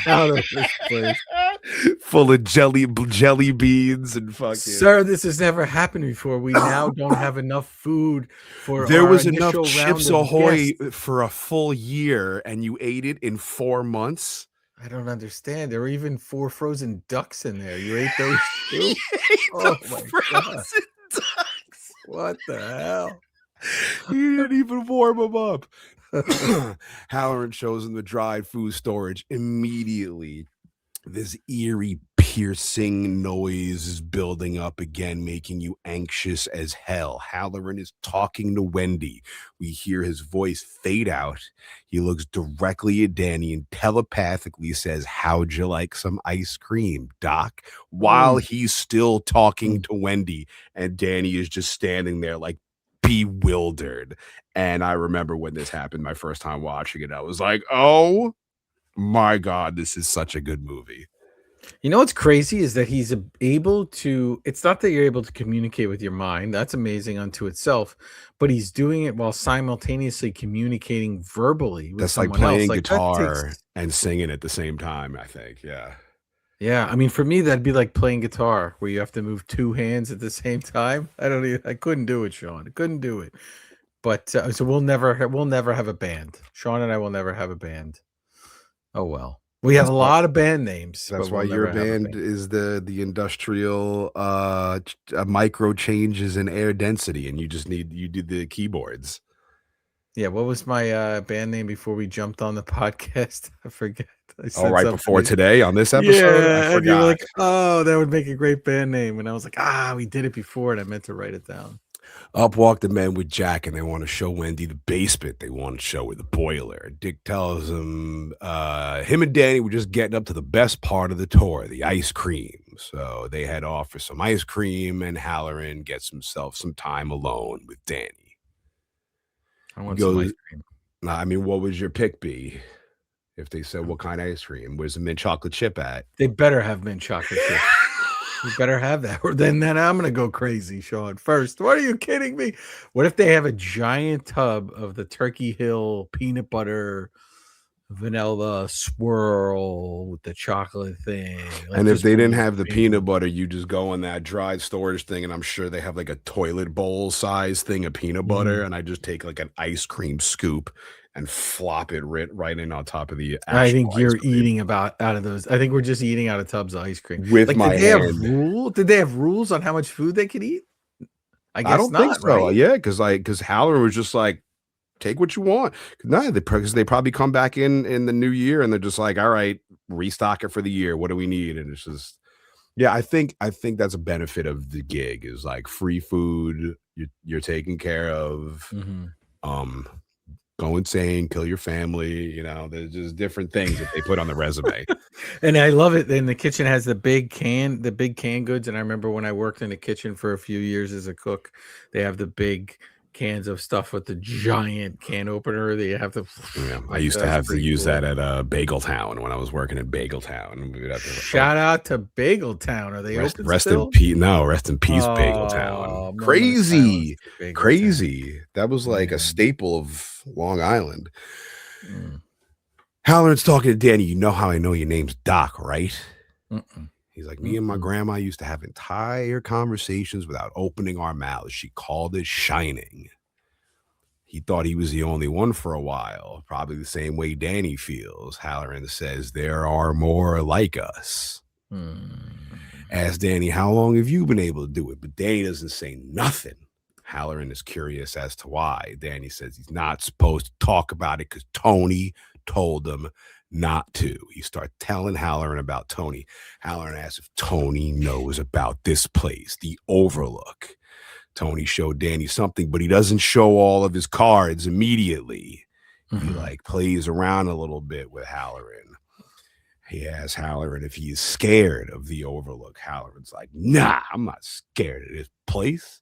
out of this place. Full of jelly beans and fucking. Sir, this has never happened before. We now don't have enough food for. There was enough Chips Ahoy for a full year, and you ate it in 4 months. I don't understand. There were even 4 frozen ducks in there. You ate those too? Oh my God! Ducks. What the hell? You didn't even warm them up. Halloran shows him the dried food storage immediately. This eerie, piercing noise is building up again, making you anxious as hell. Halloran is talking to Wendy. We hear his voice fade out. He looks directly at Danny and telepathically says, how'd you like some ice cream, Doc? While he's still talking to Wendy, and Danny is just standing there like bewildered. And I remember when this happened my first time watching it, I was like, oh my God, this is such a good movie. You know what's crazy is that he's able to, it's not that you're able to communicate with your mind. That's amazing unto itself, but he's doing it while simultaneously communicating verbally with That's like playing guitar and singing at the same time, I think. Yeah. Yeah. I mean, for me, that'd be like playing guitar where you have to move 2 hands at the same time. I couldn't do it, Shawn. I couldn't do it. But so we'll never have a band. Shawn and I will never have a band. Oh, well. We have a lot of band names. That's why your band is the industrial micro changes in air density, and you do the keyboards. Yeah, what was my band name before we jumped on the podcast? I forget. Before today on this episode? Yeah, and you were like, oh, that would make a great band name. And I was like, we did it before, and I meant to write it down. Up walk the men with Jack, and they want to show Wendy the basement. They want to show her the boiler. Dick tells him and Danny were just getting up to the best part of the tour, the ice cream. So they head off for some ice cream, and Halloran gets himself some time alone with Danny. I want some ice cream. I mean, what would your pick be if they said, what kind of ice cream? Where's the mint chocolate chip at? They better have mint chocolate chip. You better have that, or then I'm gonna go crazy, Shawn. First, what are you kidding me? What if they have a giant tub of the Turkey Hill peanut butter vanilla swirl with the chocolate thing. Like, and if just they one didn't of those have the big peanut ones. butter, you just go in that dried storage thing, and I'm sure they have like a toilet bowl size thing of peanut butter, and I just take like an ice cream scoop and flop it right in on top of the I actual think ice you're cream eating out of those. I think we're just eating out of tubs of ice cream. with Like, my hand. Did they have rules on how much food they could eat? I I guess don't think not, so. right? Yeah, because Halloran was just like, take what you want. No, because they probably come back in the new year and they're just like, all right, restock it for the year. What do we need? And it's just, yeah, I think that's a benefit of the gig is like free food. You're taken care of. Um, go insane, kill your family. You know, there's just different things that they put on the resume. And I love it. And the kitchen has the big canned goods. And I remember when I worked in the kitchen for a few years as a cook, they have the big cans of stuff with the giant can opener. They have the. Yeah, I used to that's have to pretty use cool. that at Bagel Town when I was working in Bagel Town. We would have to, Shout out to Bagel Town. Are they open rest still? in peace. No, rest in peace, Bagel Town. Moment of Crazy, silence for Bagel crazy. That was like a staple of Long Island. Halloran's talking to Danny. You know how I know your name's Doc, right? He's like, me and my grandma used to have entire conversations without opening our mouths. She called it shining. He thought he was the only one for a while, probably the same way Danny feels. Halloran says, there are more like us. Ask Danny, how long have you been able to do it? But Danny doesn't say nothing. Halloran is curious as to why. Danny says he's not supposed to talk about it because Tony told him not to. He starts telling Halloran about Tony. Halloran asks if Tony knows about this place, the Overlook. Tony showed Danny something, but he doesn't show all of his cards immediately. He like plays around a little bit with Halloran. He asks Halloran if he is scared of the Overlook. Halloran's like, nah, I'm not scared of this place.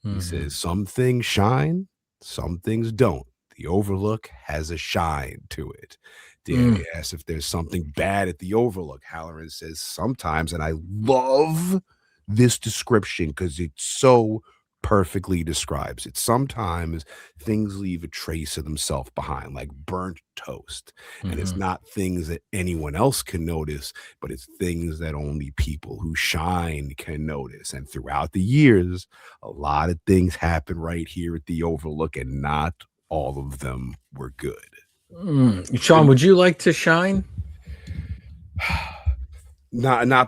He says some things shine, some things don't. The Overlook has a shine to it. Danny asks if there's something bad at the Overlook. Halloran says sometimes, and I love this description because it so perfectly describes it. Sometimes things leave a trace of themselves behind, like burnt toast. And it's not things that anyone else can notice, but it's things that only people who shine can notice. And throughout the years, a lot of things happen right here at the Overlook, and not all of them were good. Shawn, would you like to shine? Not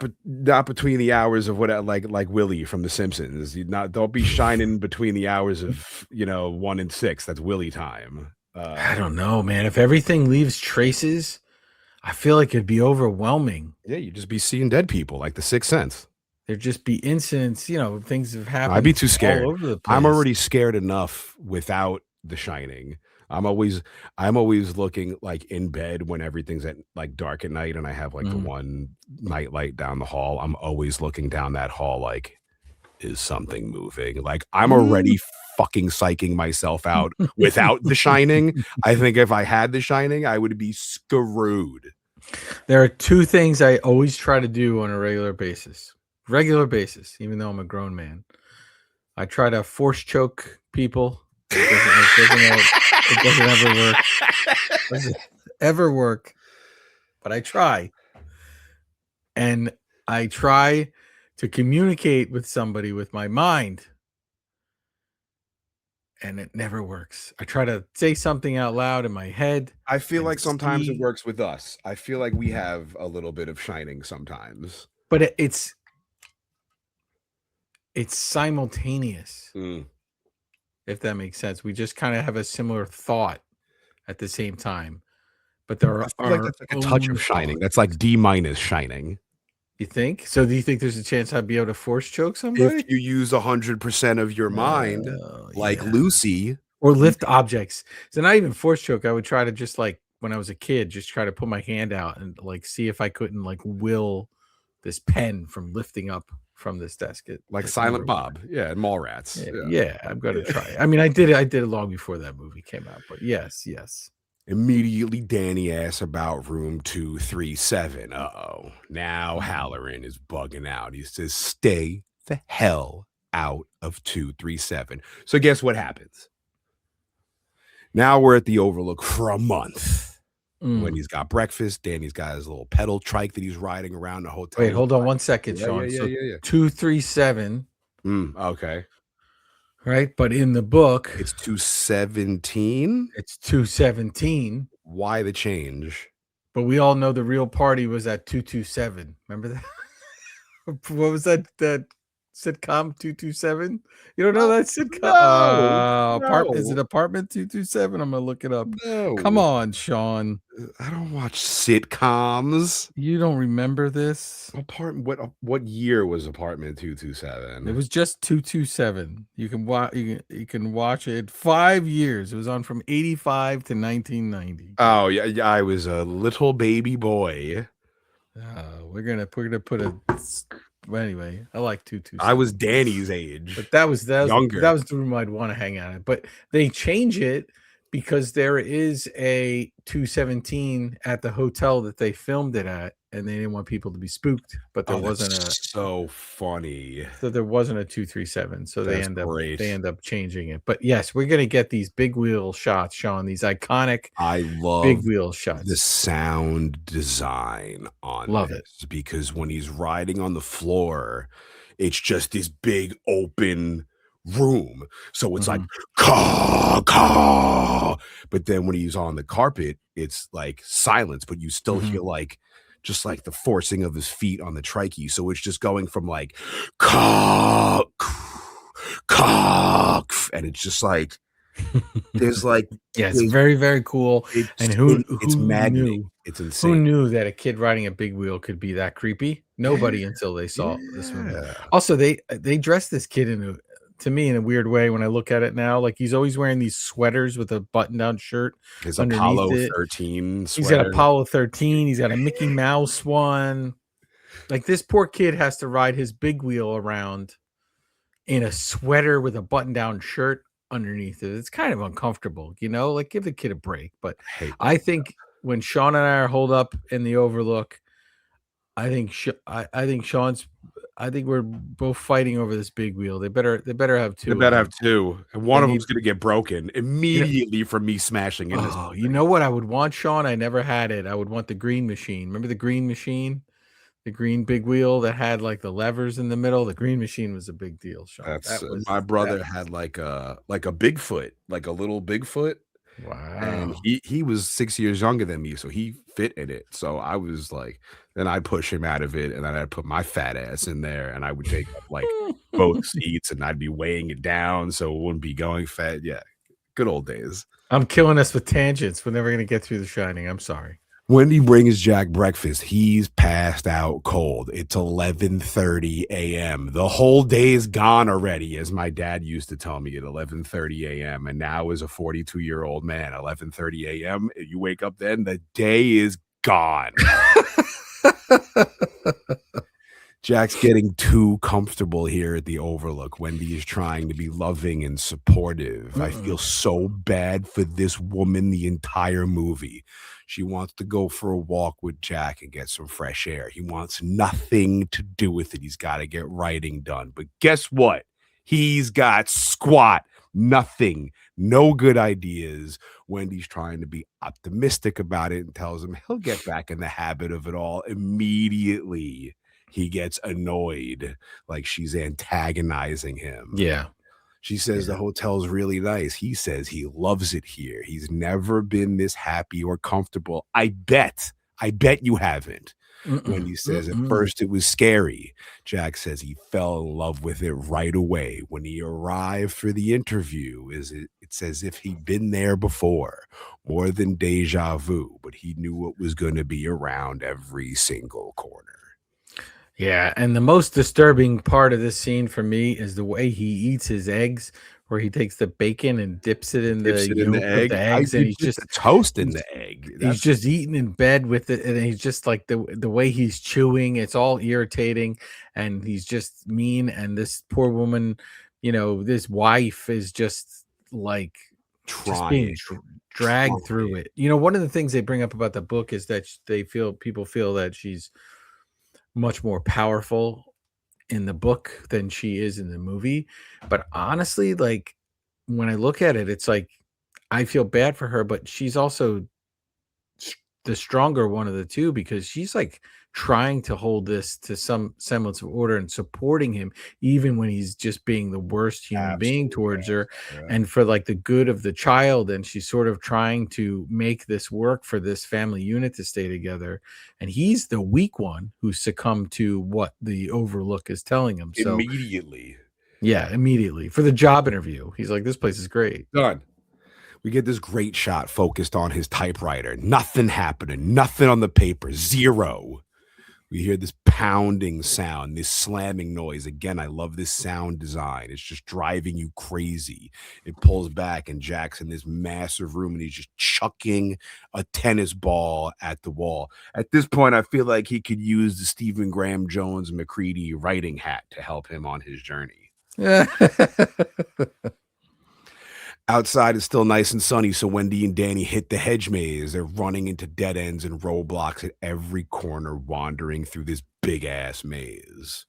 between the hours of what like Willie from The Simpsons. Don't be shining between the hours of 1 and 6. That's Willie time. I don't know, man. If everything leaves traces, I feel like it'd be overwhelming. Yeah, you'd just be seeing dead people like The Sixth Sense. There'd just be incidents, things have happened. I'd be too scared. All over the place. I'm already scared enough without The Shining. I'm always looking like in bed when everything's at like dark at night and I have like the one night light down the hall. I'm always looking down that hall like, is something moving? Like I'm already fucking psyching myself out without The Shining. I think if I had The Shining, I would be screwed. There are two things I always try to do on a regular basis, even though I'm a grown man. I try to force choke people. It doesn't ever work. It doesn't ever work. But I try. And I try to communicate with somebody with my mind. And it never works. I try to say something out loud in my head. I feel like sometimes it works with us. I feel like we have a little bit of shining sometimes. But it's simultaneous. If that makes sense. We just kind of have a similar thought at the same time. But there are like that's like a touch of shining. That's like D- shining. You think? So do you think there's a chance I'd be able to force choke somebody? If you use 100% of your mind, like Lucy. Or lift objects. So not even force choke. I would try to just like when I was a kid, just try to put my hand out and like see if I couldn't like will this pen from lifting up from this desk. Like Silent Bob. Yeah, and Mallrats. Yeah, I'm gonna try. I mean, I did it long before that movie came out, but yes. Immediately Danny asks about room 237. Now Halloran is bugging out. He says, stay the hell out of 237. So guess what happens? Now we're at the Overlook for a month. When he's got breakfast, Danny's got his little pedal trike that he's riding around the hotel. Wait, hold on 1 second, Shawn. So 237. Okay. Right, but in the book, It's 217. it's 217. Why the change? But we all know the real party was at 227. Remember that? What was that sitcom 227? You don't know that sitcom? No. Is it Apartment 227? I'm gonna look it up. No. Come on, Shawn. I don't watch sitcoms. You don't remember this? What year was Apartment 227? It was just 227. You can watch. You can watch it. 5 years. It was on from 85 to 1990. Oh yeah, I was a little baby boy. We're gonna put a. Well, anyway, I like 227. I was Danny's age, but that was younger. That was the room I'd want to hang out in. But they change it because there is a 217 at the hotel that they filmed it at, and they didn't want people to be spooked. But there wasn't so funny. So there wasn't a 237. So they great. end up changing it. But yes, we're gonna get these big wheel shots, Shawn. These iconic I love big wheel shots. The sound design on it because when he's riding on the floor, it's just this big open room. So it's like caw, caw. But then when he's on the carpet, it's like silence, but you still hear like just like the forcing of his feet on the trachea. So it's just going from like caw, caw, and it's just like there's like it's very, very cool. And who magnetic. Knew? It's insane. Who knew that a kid riding a big wheel could be that creepy? Nobody until they saw this movie. Also, they dressed this kid to me in a weird way when I look at it now. Like he's always wearing these sweaters with a button-down shirt. His Apollo 13 sweater. He's got Apollo 13. He's got a Mickey Mouse one. Like this poor kid has to ride his big wheel around in a sweater with a button-down shirt underneath it. It's kind of uncomfortable, like give the kid a break. But I think when Shawn and I are holed up in the Overlook, I think we're both fighting over this big wheel. They better have two. They better have two, and one of them's going to get broken immediately from me smashing in. You know what I would want, Shawn? I never had it. I would want the green machine. Remember the green machine? The green big wheel that had like the levers in the middle. The green machine was a big deal, Shawn. My brother had like a Bigfoot, like a little Bigfoot. Wow. And he was 6 years younger than me, so he fit in it. So I was like, then I'd push him out of it, and then I'd put my fat ass in there, and I would take up like both seats, and I'd be weighing it down so it wouldn't be going fat. Yeah, good old days. I'm killing us with tangents. We're never gonna get through The Shining. I'm sorry. Wendy brings Jack breakfast. He's passed out cold. It's 11:30 a.m. The whole day's gone already, as my dad used to tell me at 11:30 a.m. And now as a 42-year-old man, 11:30 a.m., you wake up then, the day is gone. Jack's getting too comfortable here at the Overlook. Wendy is trying to be loving and supportive. I feel so bad for this woman the entire movie. She wants to go for a walk with Jack and get some fresh air. He wants nothing to do with it. He's got to get writing done. But guess what? He's got squat. Nothing. No good ideas. Wendy's trying to be optimistic about it and tells him he'll get back in the habit of it all. Immediately, he gets annoyed, like she's antagonizing him. Yeah. She says the hotel's really nice. He says he loves it here. He's never been this happy or comfortable. I bet you haven't. Wendy says at first it was scary. Jack says he fell in love with it right away. When he arrived for the interview, it's as if he'd been there before. More than deja vu, but he knew it was going to be around every single corner. Yeah, and the most disturbing part of this scene for me is the way he eats his eggs, where he takes the bacon and dips it in the eggs, and he's just toasting the egg. He's just eating in bed with it, and he's just like the way he's chewing, it's all irritating, and he's just mean. And this poor woman, this wife is just like trying dragged through it. One of the things they bring up about the book is that people feel that she's much more powerful in the book than she is in the movie. But honestly, like when I look at it, it's like I feel bad for her, but she's also stronger one of the two, because she's like trying to hold this to some semblance of order and supporting him even when he's just being the worst human being towards her, and for like the good of the child. And she's sort of trying to make this work for this family unit to stay together, and he's the weak one who succumbed to what the Overlook is telling him. So Immediately. yeah, immediately for the job interview, he's like, this place is great. Done. We get this great shot focused on his typewriter. Nothing happening. Nothing on the paper. Zero. We hear this pounding sound, this slamming noise. Again, I love this sound design. It's just driving you crazy. It pulls back, and Jack's in this massive room, and he's just chucking a tennis ball at the wall. At this point, I feel like he could use the Stephen Graham Jones McCready writing hat to help him on his journey. Outside is still nice and sunny, so Wendy and Danny hit the hedge maze. They're running into dead ends and roadblocks at every corner, wandering through this big-ass maze.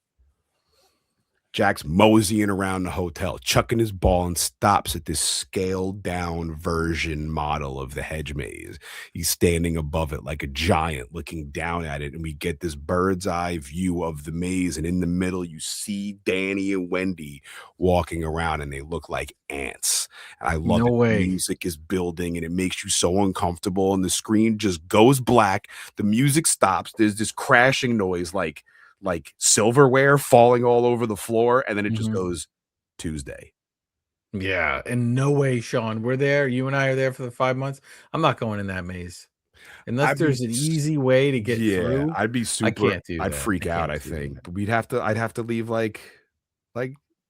Jack's moseying around the hotel, chucking his ball, and stops at this scaled-down version model of the hedge maze. He's standing above it like a giant, looking down at it, and we get this bird's-eye view of the maze, and in the middle, you see Danny and Wendy walking around, and they look like ants. And I love No it. way. The music is building, and it makes you so uncomfortable, and the screen just goes black. The music stops. There's this crashing noise like silverware falling all over the floor, and then it just goes Tuesday. Yeah, and no way, Shawn. We're there. You and I are there for the 5 months. I'm not going in that maze unless there's an easy way to get through. I'd be super. I can't do that. I'd freak out. I think, but I'd have to leave like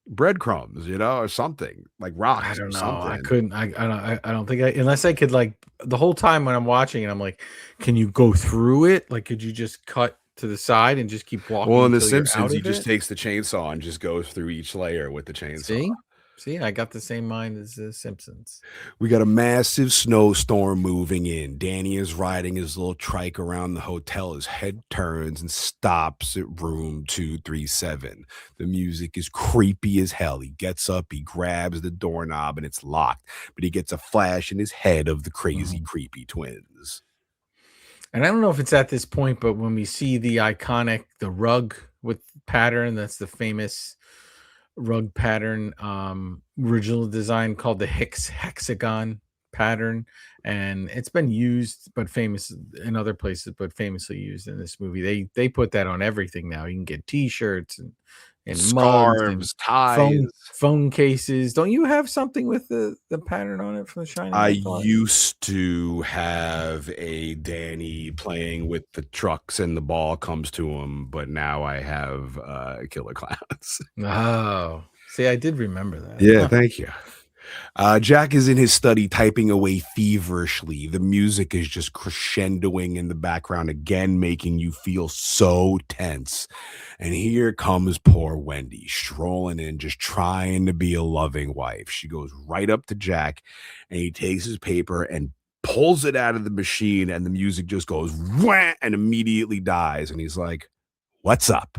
breadcrumbs, or something like rocks. I don't know. Something. I couldn't. I don't think unless I could, like, the whole time when I'm watching it, I'm like, can you go through it? Like, could you just cut to the side and just keep walking? Well, in The Simpsons, he just takes the chainsaw and just goes through each layer with the chainsaw. See, I got the same mind as The Simpsons. We got a massive snowstorm moving in. Danny is riding his little trike around the hotel. His head turns and stops at room 237. The music is creepy as hell. He gets up, he grabs the doorknob, and it's locked. But he gets a flash in his head of the crazy, creepy twins. And I don't know if it's at this point, but when we see the rug with pattern, that's the famous rug pattern, original design called the hexagon pattern, and it's been used but famous in other places, but famously used in this movie. They put that on everything now. You can get t-shirts and scarves, mugs and ties, phone cases. Don't you have something with the pattern on it from The Shining? I used to have a Danny playing with the trucks and the ball comes to him, but now I have Killer Clowns. Oh, see, I did remember that. Yeah, thank you. Jack is in his study typing away feverishly. The music is just crescendoing in the background again, making you feel so tense. And here comes poor Wendy strolling in, just trying to be a loving wife. She goes right up to Jack, and he takes his paper and pulls it out of the machine, and the music just goes wham and immediately dies. And he's like, "What's up?"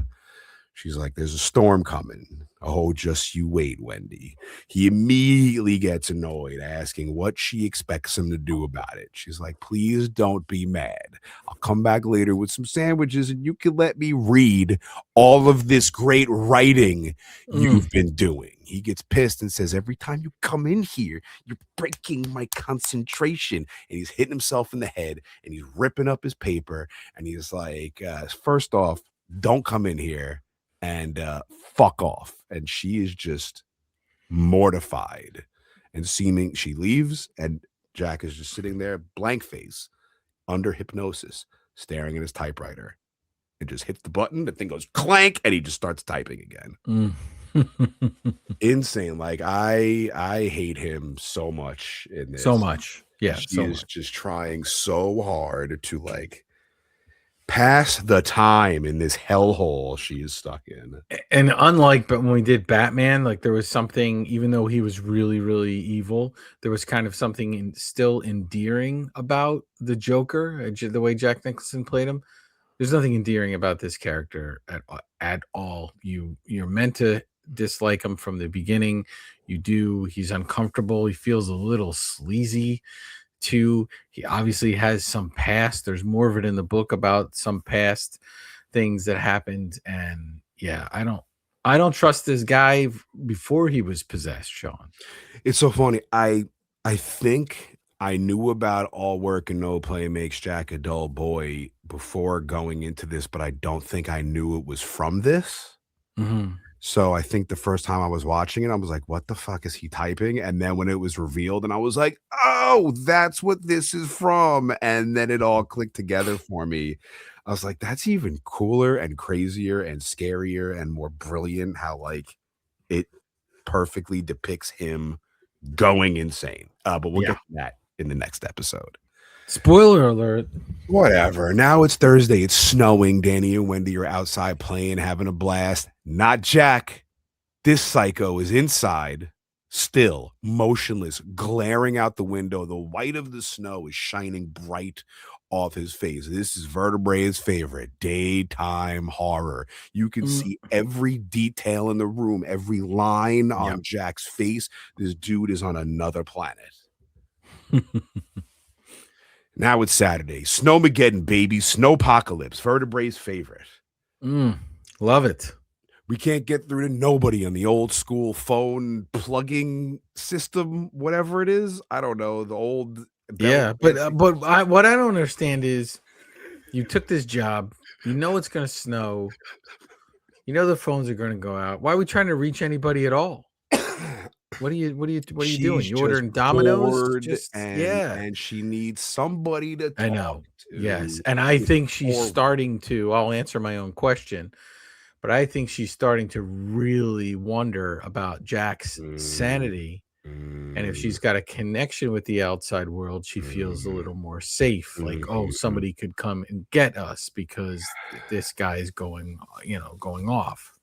She's like, "There's a storm coming." "Oh, just you wait, Wendy." He immediately gets annoyed, asking what she expects him to do about it. She's like, "Please don't be mad. I'll come back later with some sandwiches and you can let me read all of this great writing you've been doing." He gets pissed and says, "Every time you come in here, you're breaking my concentration." And he's hitting himself in the head and he's ripping up his paper. And he's like, "First off, don't come in here and fuck off." And she is just mortified and she leaves, and Jack is just sitting there blank face under hypnosis staring at his typewriter, and just hits the button, the thing goes clank, and he just starts typing again. Insane. Like I hate him so much in this. So much. Yeah. She is just trying so hard to like pass the time in this hellhole she is stuck in. And unlike, but when we did Batman, like there was something, even though he was really, really evil, there was kind of something still endearing about the Joker, the way Jack Nicholson played him. There's nothing endearing about this character at all. You're meant to dislike him from the beginning. You do. He's uncomfortable. He feels a little sleazy Two, he obviously has some past. There's more of it in the book about some past things that happened. And yeah, I don't trust this guy before he was possessed, Shawn. It's so funny. I think I knew about all work and no play makes Jack a dull boy before going into this, but I don't think I knew it was from this. Mm-hmm. So I think the first time I was watching it, I was like, what the fuck is he typing? And then when it was revealed, and I was like, oh, that's what this is from. And then it all clicked together for me. I was like, that's even cooler and crazier and scarier and more brilliant how like it perfectly depicts him going insane. But we'll get to that in the next episode. Spoiler alert. Whatever. Now it's Thursday. It's snowing. Danny and Wendy are outside playing, having a blast. Not Jack. This psycho is inside, still motionless, glaring out the window. The white of the snow is shining bright off his face. This is Vertebrae's favorite daytime horror. You can see every detail in the room, every line on Jack's face. This dude is on another planet. Now it's Saturday. Snowmageddon, baby. Snowpocalypse. Vertebrae's favorite. Love it. We can't get through to nobody on the old school phone plugging system, whatever it is. I don't know. The old. What I don't understand is you took this job. You know it's going to snow. You know the phones are going to go out. Why are we trying to reach anybody at all? What are you doing? You ordering Domino's? And she needs somebody to talk I know. to. Yes. And I think she's starting to, I'll answer my own question, but I think she's starting to really wonder about Jack's sanity. And if she's got a connection with the outside world, she feels a little more safe. Like, oh, somebody could come and get us because this guy is going off.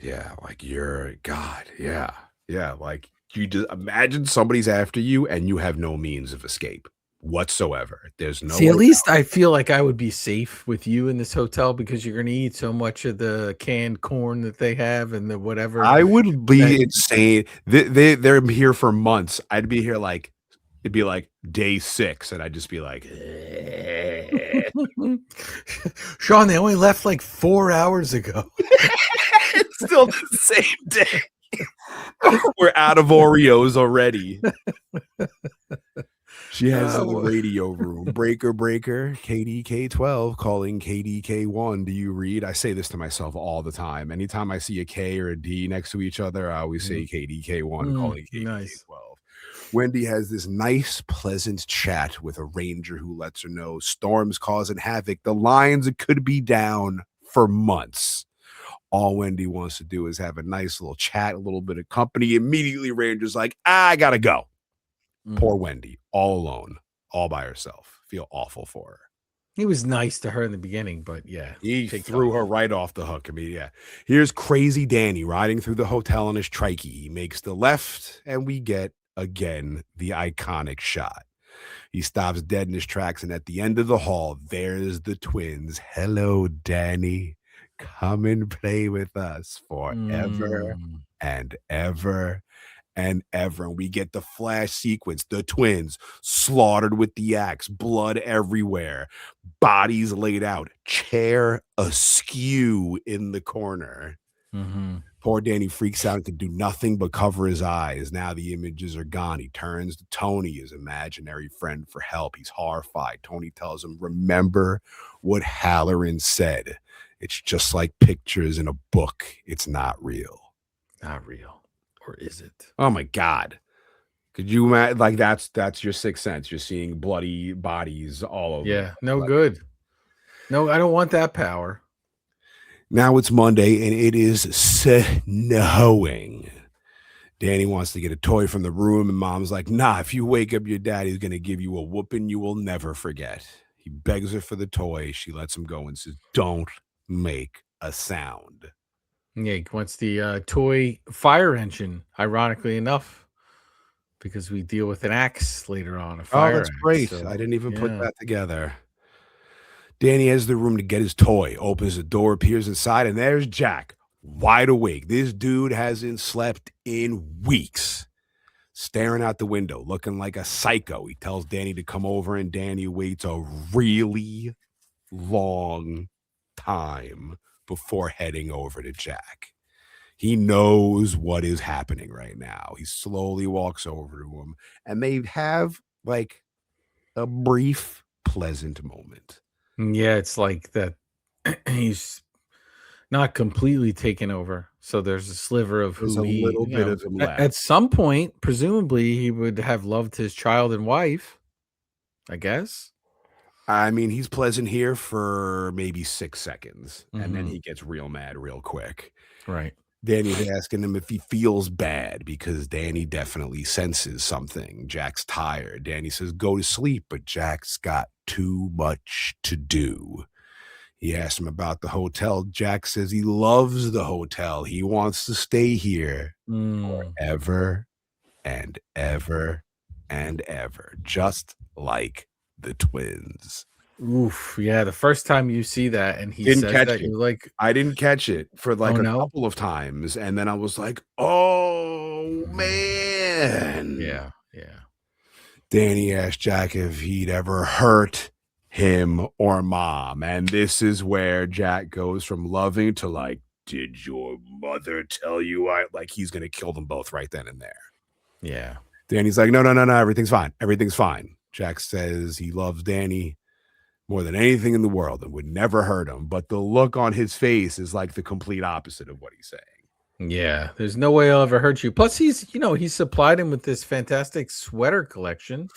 Yeah. Like you're God. Yeah. Yeah, like you just imagine somebody's after you and you have no means of escape whatsoever. There's no. See, at least I feel like I would be safe with you in this hotel because you're going to eat so much of the canned corn that they have and the whatever. I would be insane. They're here for months. I'd be here like it'd be like day 6, and I'd just be like, Shawn, they only left like 4 hours ago. It's still the same day. We're out of Oreos already. She has in the radio room. Breaker, KDK12 calling KDK1. Do you read? I say this to myself all the time. Anytime I see a K or a D next to each other, I always say KDK1 calling KDK12. Nice. Wendy has this nice, pleasant chat with a ranger who lets her know storms causing havoc. The lines could be down for months. All Wendy wants to do is have a nice little chat, a little bit of company. Immediately, Ranger's like, I gotta go. Poor Wendy, all alone, all by herself. Feel awful for her. He was nice to her in the beginning, but yeah. He threw her right off the hook. I mean, yeah. Here's crazy Danny riding through the hotel on his trike. He makes the left, and we get, again, the iconic shot. He stops dead in his tracks, and at the end of the hall, there's the twins. Hello, Danny. Come and play with us forever and ever and ever. And we get the flash sequence, the twins slaughtered with the axe, blood everywhere, bodies laid out, chair askew in the corner. Poor Danny freaks out and can do nothing but cover his eyes. Now the images are gone. He turns to Tony, his imaginary friend, for help. He's horrified. Tony tells him, remember what Halloran said. It's just like pictures in a book. It's not real. Not real. Or is it? Oh my God. Could you imagine? Like that's your sixth sense. You're seeing bloody bodies all over. Yeah, no good. No, I don't want that power. Now it's Monday and it is snowing. Danny wants to get a toy from the room and Mom's like, nah, if you wake up your dad, he's going to give you a whooping you will never forget. He begs her for the toy. She lets him go and says, don't make a sound. Yeah, he wants the toy fire engine, ironically enough, because we deal with an axe later on. That's great. So, I didn't even put that together. Danny has the room to get his toy, opens the door, appears inside, and there's Jack, wide awake. This dude hasn't slept in weeks. staring out the window, looking like a psycho. He tells Danny to come over, and Danny waits a really long time before heading over to Jack. He knows what is happening right now. He slowly walks over to him, and they have like a brief, pleasant moment. Yeah, it's like that he's not completely taken over. So there's a sliver of There's who a he, little you bit know, of him at left. some point, presumably he would have loved his child and wife, I guess. I mean, he's pleasant here for maybe 6 seconds, and then he gets real mad real quick. Right. Danny's asking him if he feels bad because Danny definitely senses something. Jack's tired. Danny says, go to sleep, but Jack's got too much to do. He asks him about the hotel. Jack says he loves the hotel. He wants to stay here forever and ever and ever, just like the twins. Oof. Yeah. The first time you see that and he Didn't says catch that, it. you're like, I didn't catch it for like Oh, a no? couple of times, and then I was like, oh, man. yeah. Danny asked Jack if he'd ever hurt him or Mom, and this is where Jack goes from loving to like, did your mother tell you like he's gonna kill them both right then and there. Yeah. Danny's like, no, everything's fine. Everything's fine. Jack says he loves Danny more than anything in the world and would never hurt him. But the look on his face is like the complete opposite of what he's saying. Yeah. There's no way I'll ever hurt you. Plus, he's supplied him with this fantastic sweater collection.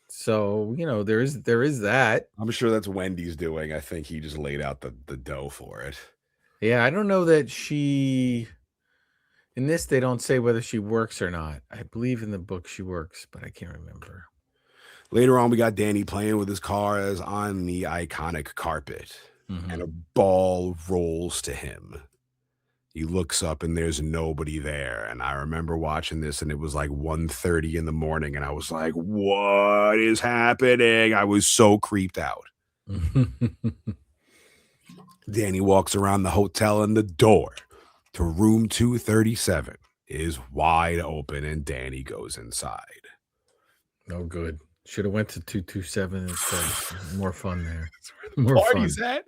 So, there is that. I'm sure that's Wendy's doing. I think he just laid out the dough for it. Yeah. I don't know that in this, they don't say whether she works or not. I believe in the book she works, but I can't remember. Later on, we got Danny playing with his cars on the iconic carpet, and a ball rolls to him. He looks up and there's nobody there. And I remember watching this, and it was like 1:30 in the morning, and I was like, what is happening? I was so creeped out. Danny walks around the hotel, and the door to room 237 is wide open, and Danny goes inside. Oh, good. Should have went to 227 instead. More fun there. More party's fun. At.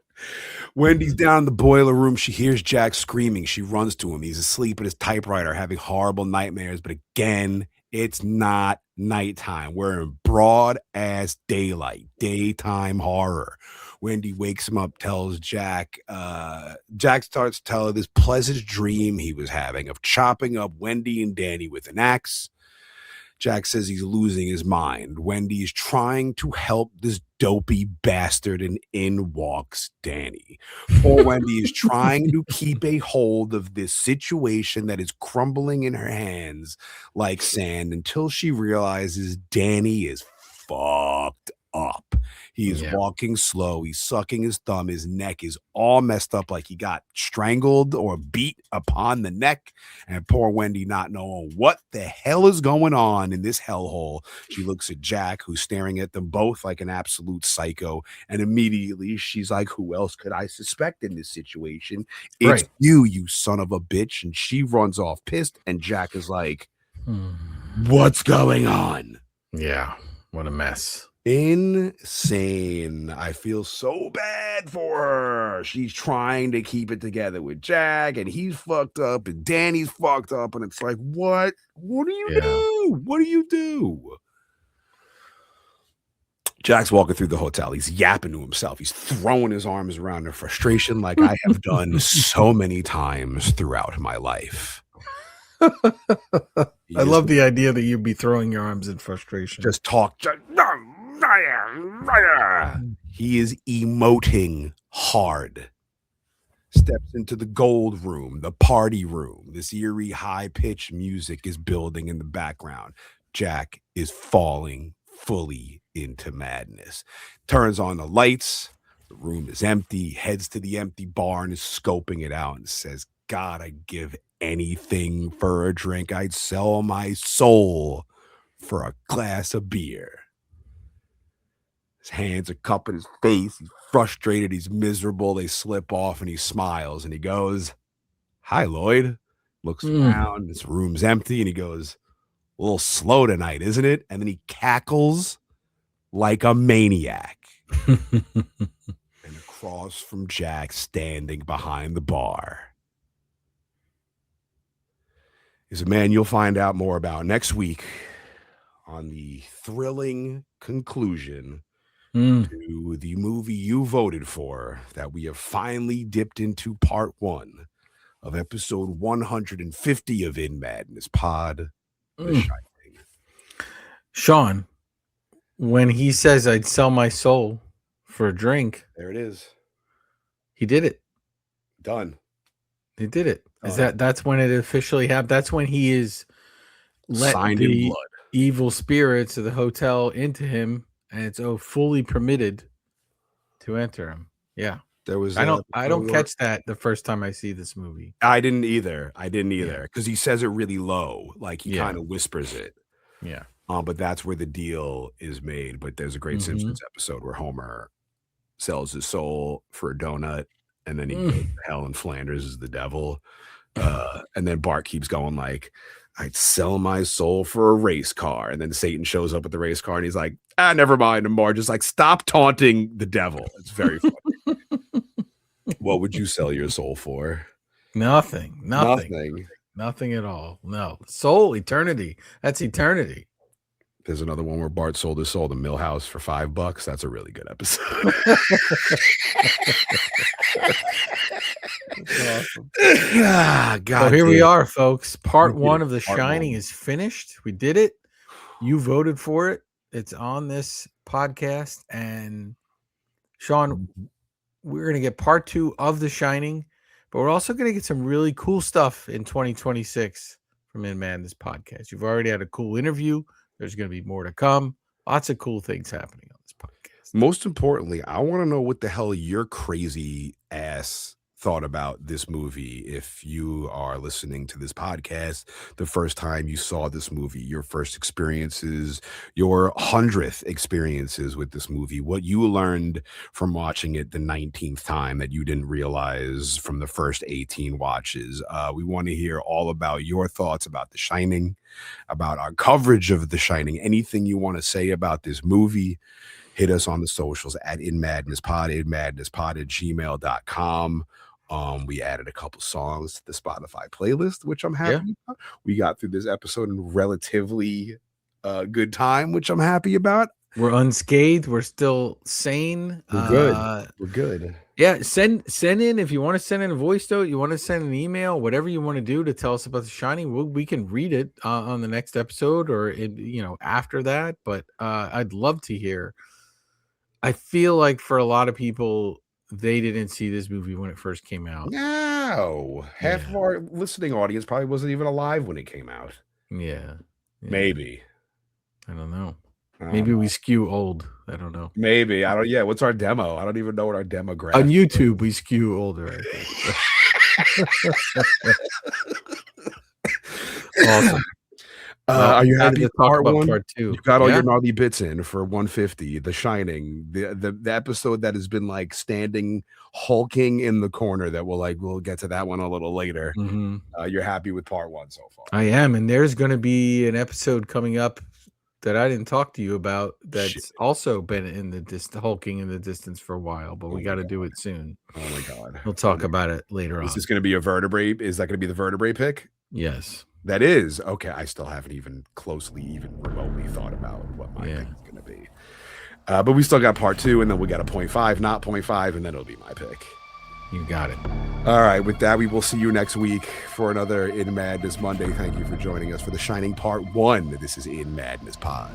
Wendy's down in the boiler room. She hears Jack screaming. She runs to him. He's asleep at his typewriter, having horrible nightmares. But again, it's not nighttime. We're in broad ass daylight, daytime horror. Wendy wakes him up, tells Jack. Jack starts to tell her this pleasant dream he was having of chopping up Wendy and Danny with an axe. Jack says he's losing his mind. Wendy is trying to help this dopey bastard, and in walks Danny. Poor Wendy is trying to keep a hold of this situation that is crumbling in her hands like sand until she realizes Danny is fucked up. He is walking slow. He's sucking his thumb. His neck is all messed up like he got strangled or beat upon the neck. And poor Wendy, not knowing what the hell is going on in this hellhole, she looks at Jack, who's staring at them both like an absolute psycho. And immediately she's like, who else could I suspect in this situation? It's you son of a bitch. And she runs off pissed. And Jack is like, what's going on? Yeah. What a mess. Insane. I feel so bad for her. She's trying to keep it together with Jack, and he's fucked up, and Danny's fucked up, and it's like, what do you do? What do you do? Jack's walking through the hotel. He's yapping to himself. He's throwing his arms around in frustration like I have done so many times throughout my life. I love the idea that you'd be throwing your arms in frustration. Just talk. He is emoting hard. Steps into the gold room, the party room. This eerie, high-pitched music is building in the background. Jack is falling fully into madness. Turns on the lights. The room is empty. Heads to the empty bar and is scoping it out and says, God, I'd give anything for a drink. I'd sell my soul for a glass of beer. His hands are cupping his face. He's frustrated. He's miserable. They slip off and he smiles and he goes, hi, Lloyd. Looks around. This room's empty and he goes, a little slow tonight, isn't it? And then he cackles like a maniac. And across from Jack, standing behind the bar, is a man you'll find out more about next week on the thrilling conclusion to the movie you voted for, that we have finally dipped into part 1 of episode 150 of In Madness Pod, The Shining. Shawn, when he says I'd sell my soul for a drink, There it is. he did it. Done. He did it. Is that's when it officially happened? That's when he is let Signed in the blood. evil spirits of the hotel into him, and it's fully permitted to enter him. Yeah. There was I don't catch that the first time I see this movie. I didn't either. Because he says it really low, like he kind of whispers it. Yeah. But that's where the deal is made. But there's a great Simpsons episode where Homer sells his soul for a donut, and then he goes to hell, and Flanders is the devil. And then Bart keeps going like, I'd sell my soul for a race car. And then Satan shows up at the race car and he's like, never mind. And Marge is like, stop taunting the devil. It's very funny. What would you sell your soul for? Nothing at all. No. Soul, eternity. That's eternity. There's another one where Bart sold his soul to Millhouse for $5. That's a really good episode. Awesome. God, so here we are, folks. Part 1 of The Shining is finished. We did it. You voted for it. It's on this podcast. And Shawn, we're going to get part 2 of The Shining, but we're also going to get some really cool stuff in 2026 from In Madness Podcast. You've already had a cool interview. There's going to be more to come. Lots of cool things happening on this podcast. Most importantly, I want to know what the hell your crazy ass thought about this movie. If you are listening to this podcast the first time you saw this movie, your first experiences, your 100th experiences with this movie, what you learned from watching it the 19th time that you didn't realize from the first 18 watches. We want to hear all about your thoughts about The Shining, about our coverage of The Shining, anything you want to say about this movie. Hit us on the socials at InMadnessPod, InMadnessPod@gmail.com. We added a couple songs to the Spotify playlist, which I'm happy about. We got through this episode in relatively good time, which I'm happy about. We're unscathed. We're still sane. We're good. We're good. Yeah, send in if you want to send in a voice note, you want to send an email, whatever you want to do to tell us about The Shining. We can read it on the next episode or after that. But I'd love to hear. I feel like for a lot of people, they didn't see this movie when it first came out. No, half of our listening audience probably wasn't even alive when it came out. Yeah. Maybe. I don't know. Maybe we skew old. I don't know. Maybe. I don't. Yeah. What's our demo? I don't even know what our demographic on YouTube. We skew older. I think. Awesome. Are you happy to talk about part 2? You got all your naughty bits in for 150, The Shining, the episode that has been like standing, hulking in the corner. That we'll get to that one a little later. You're happy with part 1 so far? I am, and there's going to be an episode coming up that I didn't talk to you about. That's also been in the hulking in the distance for a while, but we got to do it soon. Oh my god, we'll talk about it later on. Is this going to be a vertebrae? Is that going to be the vertebrae pick? Yes. That is okay. I still haven't even remotely thought about what my pick is going to be. But we still got part 2, and then we got a 0.5, not 0.5, and then it'll be my pick. You got it. All right. With that, we will see you next week for another In Madness Monday. Thank you for joining us for The Shining Part 1. This is In Madness Pod.